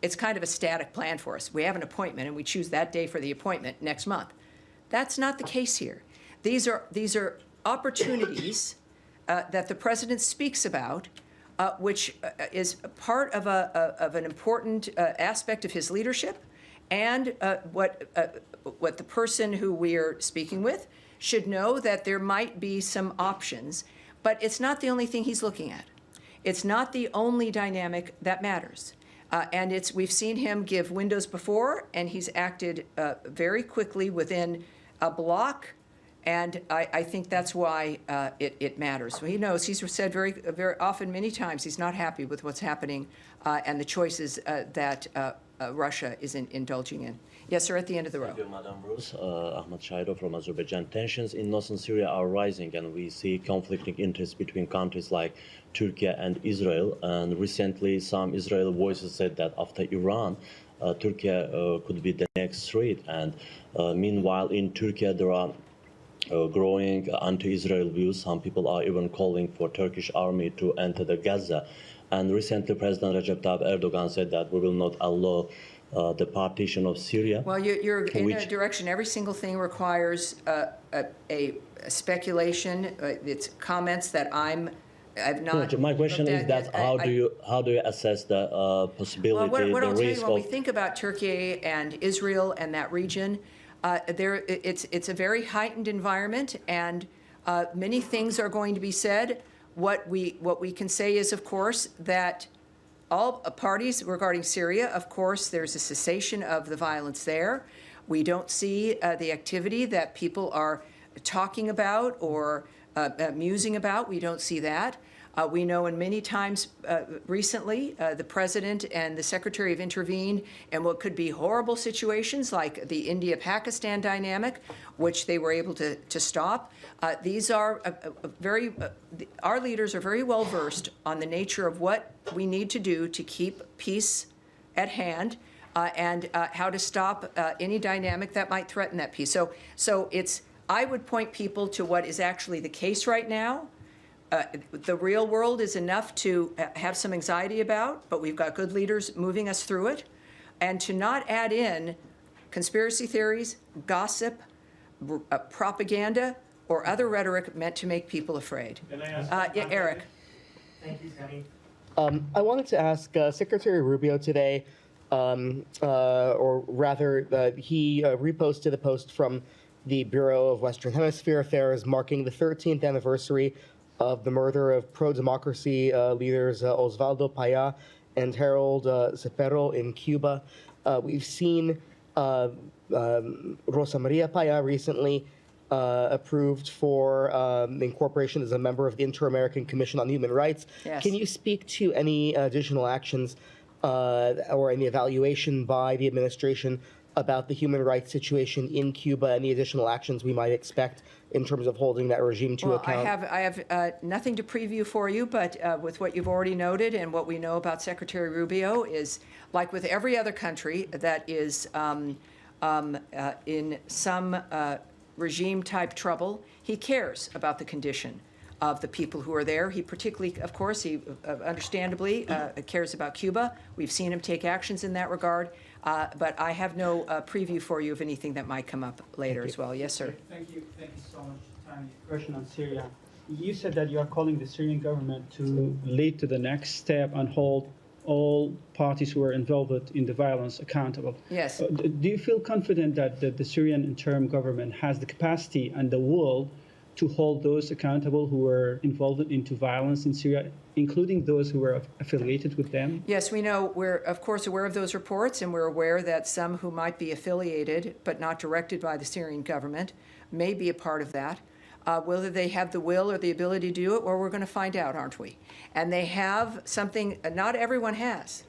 it's kind of a static plan for us. We have an appointment and we choose that day for the appointment next month. That's not the case here. These are opportunities that the president speaks about, which is part of an important aspect of his leadership, and what the person who we are speaking with should know, that there might be some options, but it's not the only thing he's looking at. It's not the only dynamic that matters. And we've seen him give windows before, and he's acted very quickly within a block, and I think that's why it matters. He knows, he's said very, very often, many times, he's not happy with what's happening and the choices that Russia is indulging in. Yes, sir, at the end of the row. Thank you, Madam Bruce. Ahmad Shaido from Azerbaijan. Tensions in northern Syria are rising, and we see conflicting interests between countries like Turkey and Israel. And recently, some Israeli voices said that after Iran, Turkey could be the next threat. And meanwhile, in Turkey, there are growing anti-Israel views. Some people are even calling for Turkish army to enter the Gaza. And recently, President Recep Tayyip Erdogan said that we will not allow the partition of Syria. Well, you're in a direction. Every single thing requires a speculation. It's comments that I've not. No, my question is that how do you assess the possibility, well, what the I'll tell risk you, when we of? think about Turkey and Israel and that region, it's a very heightened environment, and many things are going to be said. What we can say is, of course, that all parties regarding Syria, of course, there's a cessation of the violence there. We don't see the activity that people are talking about or musing about. We don't see that. We know in many times recently, the president and the secretary have intervened in what could be horrible situations like the India-Pakistan dynamic, which they were able to stop. These are our leaders are very well versed on the nature of what we need to do to keep peace at hand and how to stop any dynamic that might threaten that peace. So I would point people to what is actually the case right now. The real world is enough to have some anxiety about, but we've got good leaders moving us through it. And to not add in conspiracy theories, gossip, propaganda, or other rhetoric meant to make people afraid. Yeah, Eric. Thank you, Tammy. I wanted to ask Secretary Rubio today, or rather, he reposted a post from the Bureau of Western Hemisphere Affairs marking the 13th anniversary of the murder of pro-democracy leaders Osvaldo Paya and Harold Cepero in Cuba. We've seen Rosa Maria Paya recently approved for incorporation as a member of the Inter-American Commission on Human Rights. Yes. Can you speak to any additional actions or any evaluation by the administration about the human rights situation in Cuba, any additional actions we might expect in terms of holding that regime to account? I have nothing to preview for you, but with what you've already noted and what we know about Secretary Rubio is, like with every other country that is in some regime-type trouble, he cares about the condition of the people who are there. He particularly, of course, he understandably cares about Cuba. We've seen him take actions in that regard, but I have no preview for you of anything that might come up later as well. Yes, sir. Thank you so much, Tammy. Question on Syria. You said that you are calling the Syrian government to lead to the next step and hold all parties who are involved in the violence accountable. Yes. Do you feel confident that the Syrian interim government has the capacity and the will to hold those accountable who were involved into violence in Syria, including those who were affiliated with them? Yes, we know. We're, of course, aware of those reports, and we're aware that some who might be affiliated but not directed by the Syrian government may be a part of that. Whether they have the will or the ability to do it, well, we're going to find out, aren't we? And they have something not everyone has,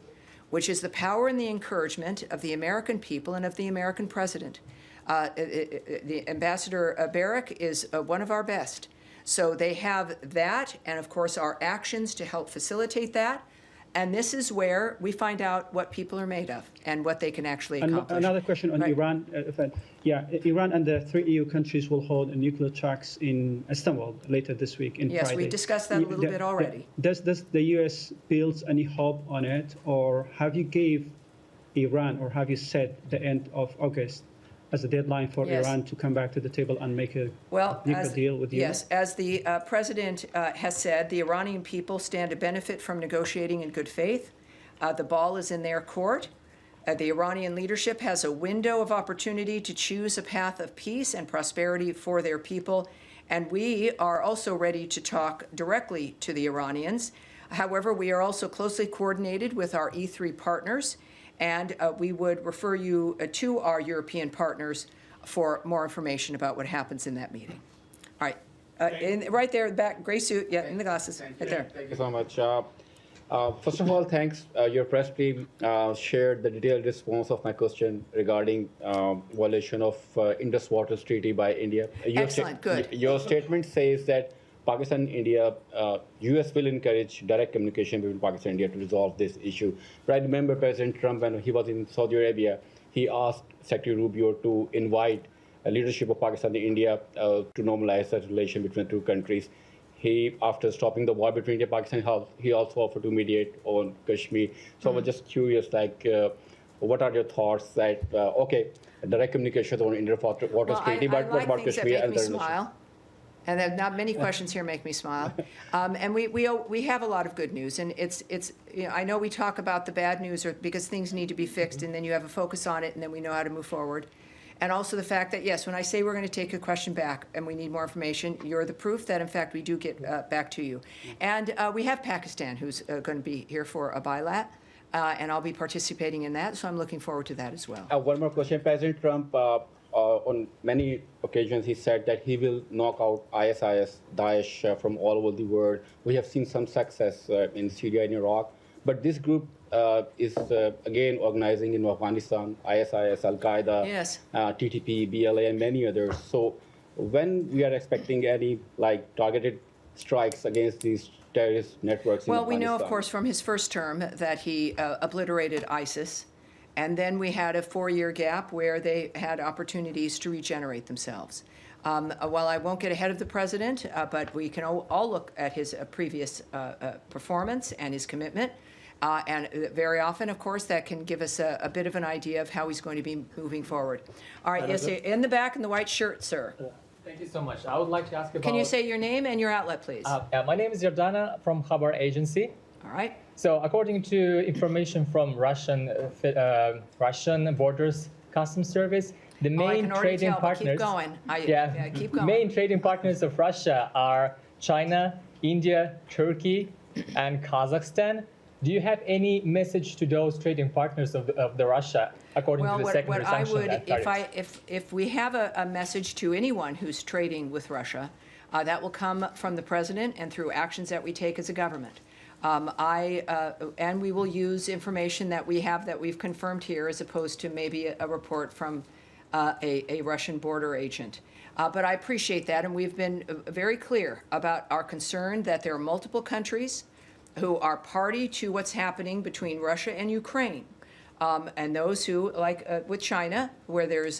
which is the power and the encouragement of the American people and of the American president. The Ambassador Barrack is one of our best. So they have that, and of course our actions to help facilitate that. And this is where we find out what people are made of and what they can actually accomplish. Another question on Iran. Iran and the 3 EU countries will hold a nuclear talks in Istanbul later this week. Yes, we discussed that a little bit already. Does the U.S. build any hope on it, or have you gave Iran, or have you set the end of August as a deadline for Iran to come back to the table and make a nuclear deal with you? Yes, as the president has said, the Iranian people stand to benefit from negotiating in good faith. The ball is in their court. The Iranian leadership has a window of opportunity to choose a path of peace and prosperity for their people, and we are also ready to talk directly to the Iranians. However, we are also closely coordinated with our E3 partners, and we would refer you to our European partners for more information about what happens in that meeting. All right, right there, back, gray suit, in the glasses, right there. Thank you so much. First of all, thanks. Your press team shared the detailed response of my question regarding violation of Indus Waters Treaty by India. Excellent, good. Your statement says that Pakistan and India, U.S. will encourage direct communication between Pakistan and India to resolve this issue. But I remember President Trump, when he was in Saudi Arabia, he asked Secretary Rubio to invite the leadership of Pakistan and India to normalize that relation between the two countries. He, after stopping the war between India and Pakistan, he also offered to mediate on Kashmir. So I was just curious, what are your thoughts that, okay, direct communication on Indus Waters Treaty, but what about Kashmir and the relations? And there are not many questions here make me smile. And we have a lot of good news, and it's I know we talk about the bad news because things need to be fixed, and then you have a focus on it, and then we know how to move forward. And also the fact that, yes, when I say we're going to take a question back and we need more information, you're the proof that, in fact, we do get back to you. And we have Pakistan, who's going to be here for a bilat, and I'll be participating in that, so I'm looking forward to that as well. One more question. President Trump, on many occasions, he said that he will knock out ISIS, Daesh from all over the world. We have seen some success in Syria and Iraq, but this group is again organizing in Afghanistan, ISIS, Al-Qaeda, yes. TTP, BLA, and many others. So when we are expecting any targeted strikes against these terrorist networks in Well, Afghanistan? we know, of course, from his first term that he obliterated ISIS. And then we had a 4-year gap where they had opportunities to regenerate themselves. While I won't get ahead of the president, but we can all look at his previous performance and his commitment. And very often, of course, that can give us a bit of an idea of how he's going to be moving forward. All right, yes, in the back in the white shirt, sir. Thank you so much. I would like to ask about... Can you say your name and your outlet, please? My name is Jordana from Khabar Agency. All right. So according to information from Russian Borders Customs Service, the main trading partners... Keep going. Keep going. Main trading partners of Russia are China, India, Turkey, and Kazakhstan. Do you have any message to those trading partners of the Russia, according to the secondary sanction tariffs? If we have a message to anyone who's trading with Russia, that will come from the president and through actions that we take as a government. And we will use information that we have that we've confirmed here, as opposed to maybe a report from a Russian border agent. But I appreciate that, and we've been very clear about our concern that there are multiple countries who are party to what's happening between Russia and Ukraine, and those who, like with China, where there's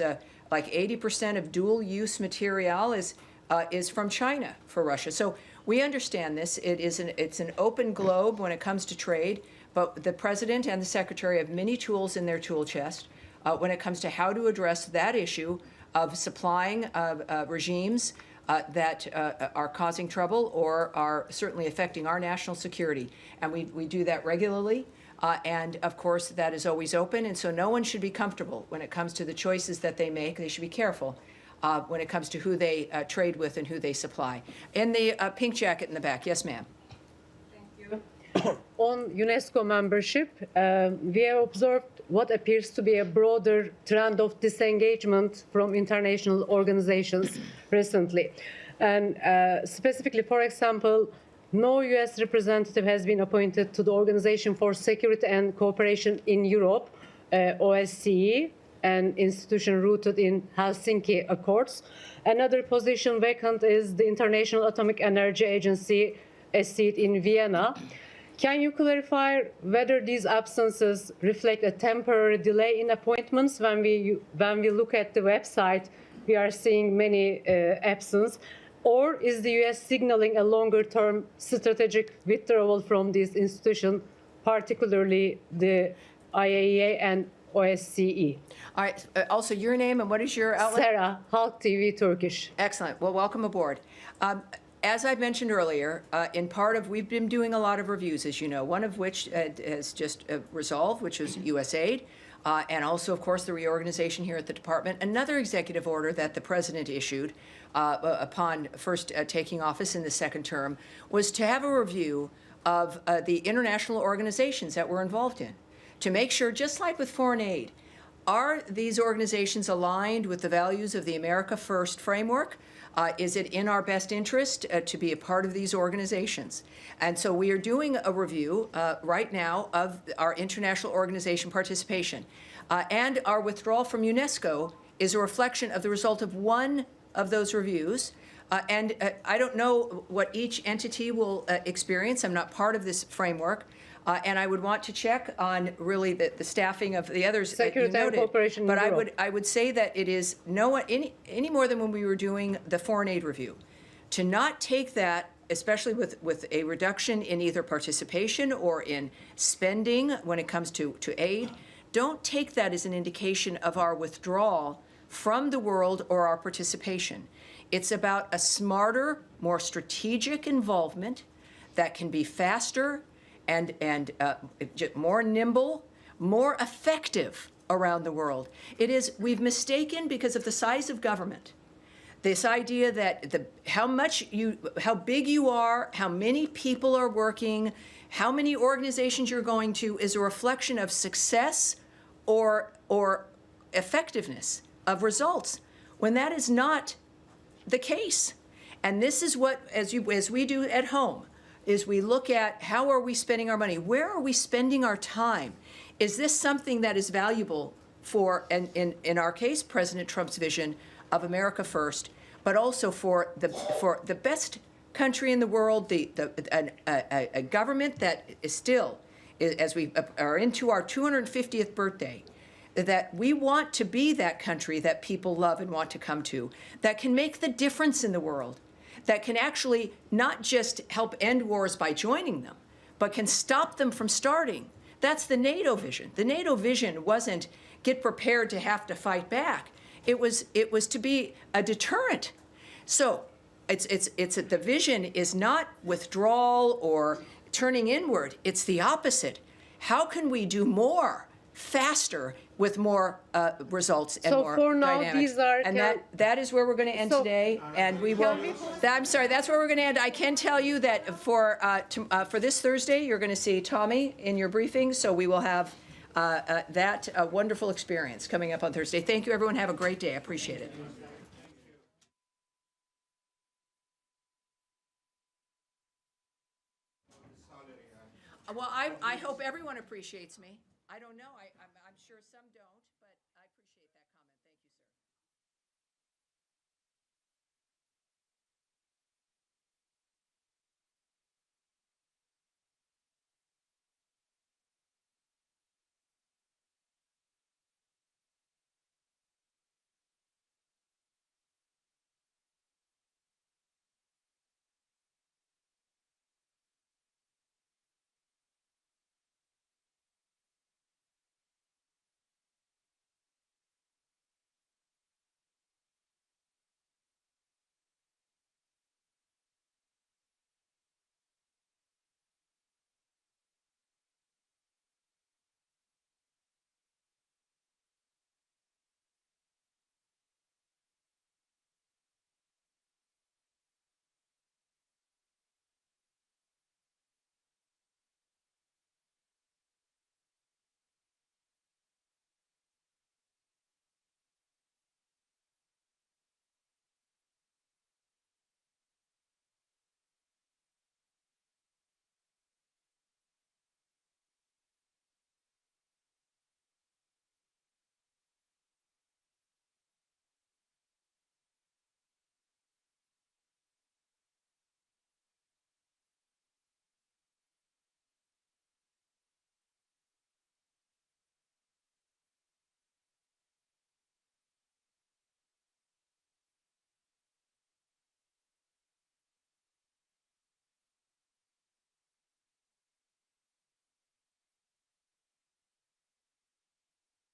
like 80% of dual-use material is from China for Russia. So We understand this. It's an open globe when it comes to trade, but the President and the Secretary have many tools in their tool chest when it comes to how to address that issue of supplying regimes that are causing trouble or are certainly affecting our national security. And we do that regularly. And of course, that is always open. And so no one should be comfortable when it comes to the choices that they make. They should be careful when it comes to who they trade with and who they supply. In the pink jacket in the back. Yes, ma'am. On UNESCO membership, we have observed what appears to be a broader trend of disengagement from international organizations recently. And specifically, for example, no U.S. representative has been appointed to the Organization for Security and Cooperation in Europe, OSCE, an institution rooted in Helsinki Accords. Another position vacant is the International Atomic Energy Agency, a seat in Vienna. Can you clarify whether these absences reflect a temporary delay in appointments? When we look at the website, we are seeing many absences. Or is the U.S. signaling a longer-term strategic withdrawal from these institutions, particularly the IAEA and OSCE? All right. Also, your name and what is your outlet? Sarah, Halk TV, Turkish. Excellent. Well, welcome aboard. As I mentioned earlier, we've been doing a lot of reviews, as you know, one of which has just resolved, which is USAID, and also, of course, the reorganization here at the department. Another executive order that the president issued upon first taking office in the second term was to have a review of the international organizations that we're involved in, to make sure, just like with foreign aid, are these organizations aligned with the values of the America First framework? Is it in our best interest to be a part of these organizations? And so we are doing a review right now of our international organization participation. And our withdrawal from UNESCO is a reflection of the result of one of those reviews. And I don't know what each entity will experience. I'm not part of this framework. And I would want to check on really the staffing of the others that you noted. But I would say that it is any more than when we were doing the foreign aid review. To not take that, especially with a reduction in either participation or in spending when it comes to aid, don't take that as an indication of our withdrawal from the world or our participation. It's about a smarter, more strategic involvement that can be faster and more nimble, more effective around the world. We've mistaken, because of the size of government, this idea that how big you are, how many people are working, how many organizations you're going to is a reflection of success or effectiveness of results, when that is not the case. And this is what, as we do at home, is we look at how are we spending our money? Where are we spending our time? Is this something that is valuable for, and in our case, President Trump's vision of America First, but also for the best country in the world, a government that is still, as we are into our 250th birthday, that we want to be that country that people love and want to come to, that can make the difference in the world, that can actually not just help end wars by joining them, but can stop them from starting. That's the NATO vision. The NATO vision wasn't get prepared to have to fight back. It was to be a deterrent. So the vision is not withdrawal or turning inward. It's the opposite. How can we do more faster with more results and more dynamics? And that is where we're going to end today. And we will. I'm sorry. That's where we're going to end. I can tell you that for this Thursday, you're going to see Tammy in your briefing. So we will have that wonderful experience coming up on Thursday. Thank you, everyone. Have a great day. I appreciate it. Well, I hope everyone appreciates me. I don't know. I'm sure some don't.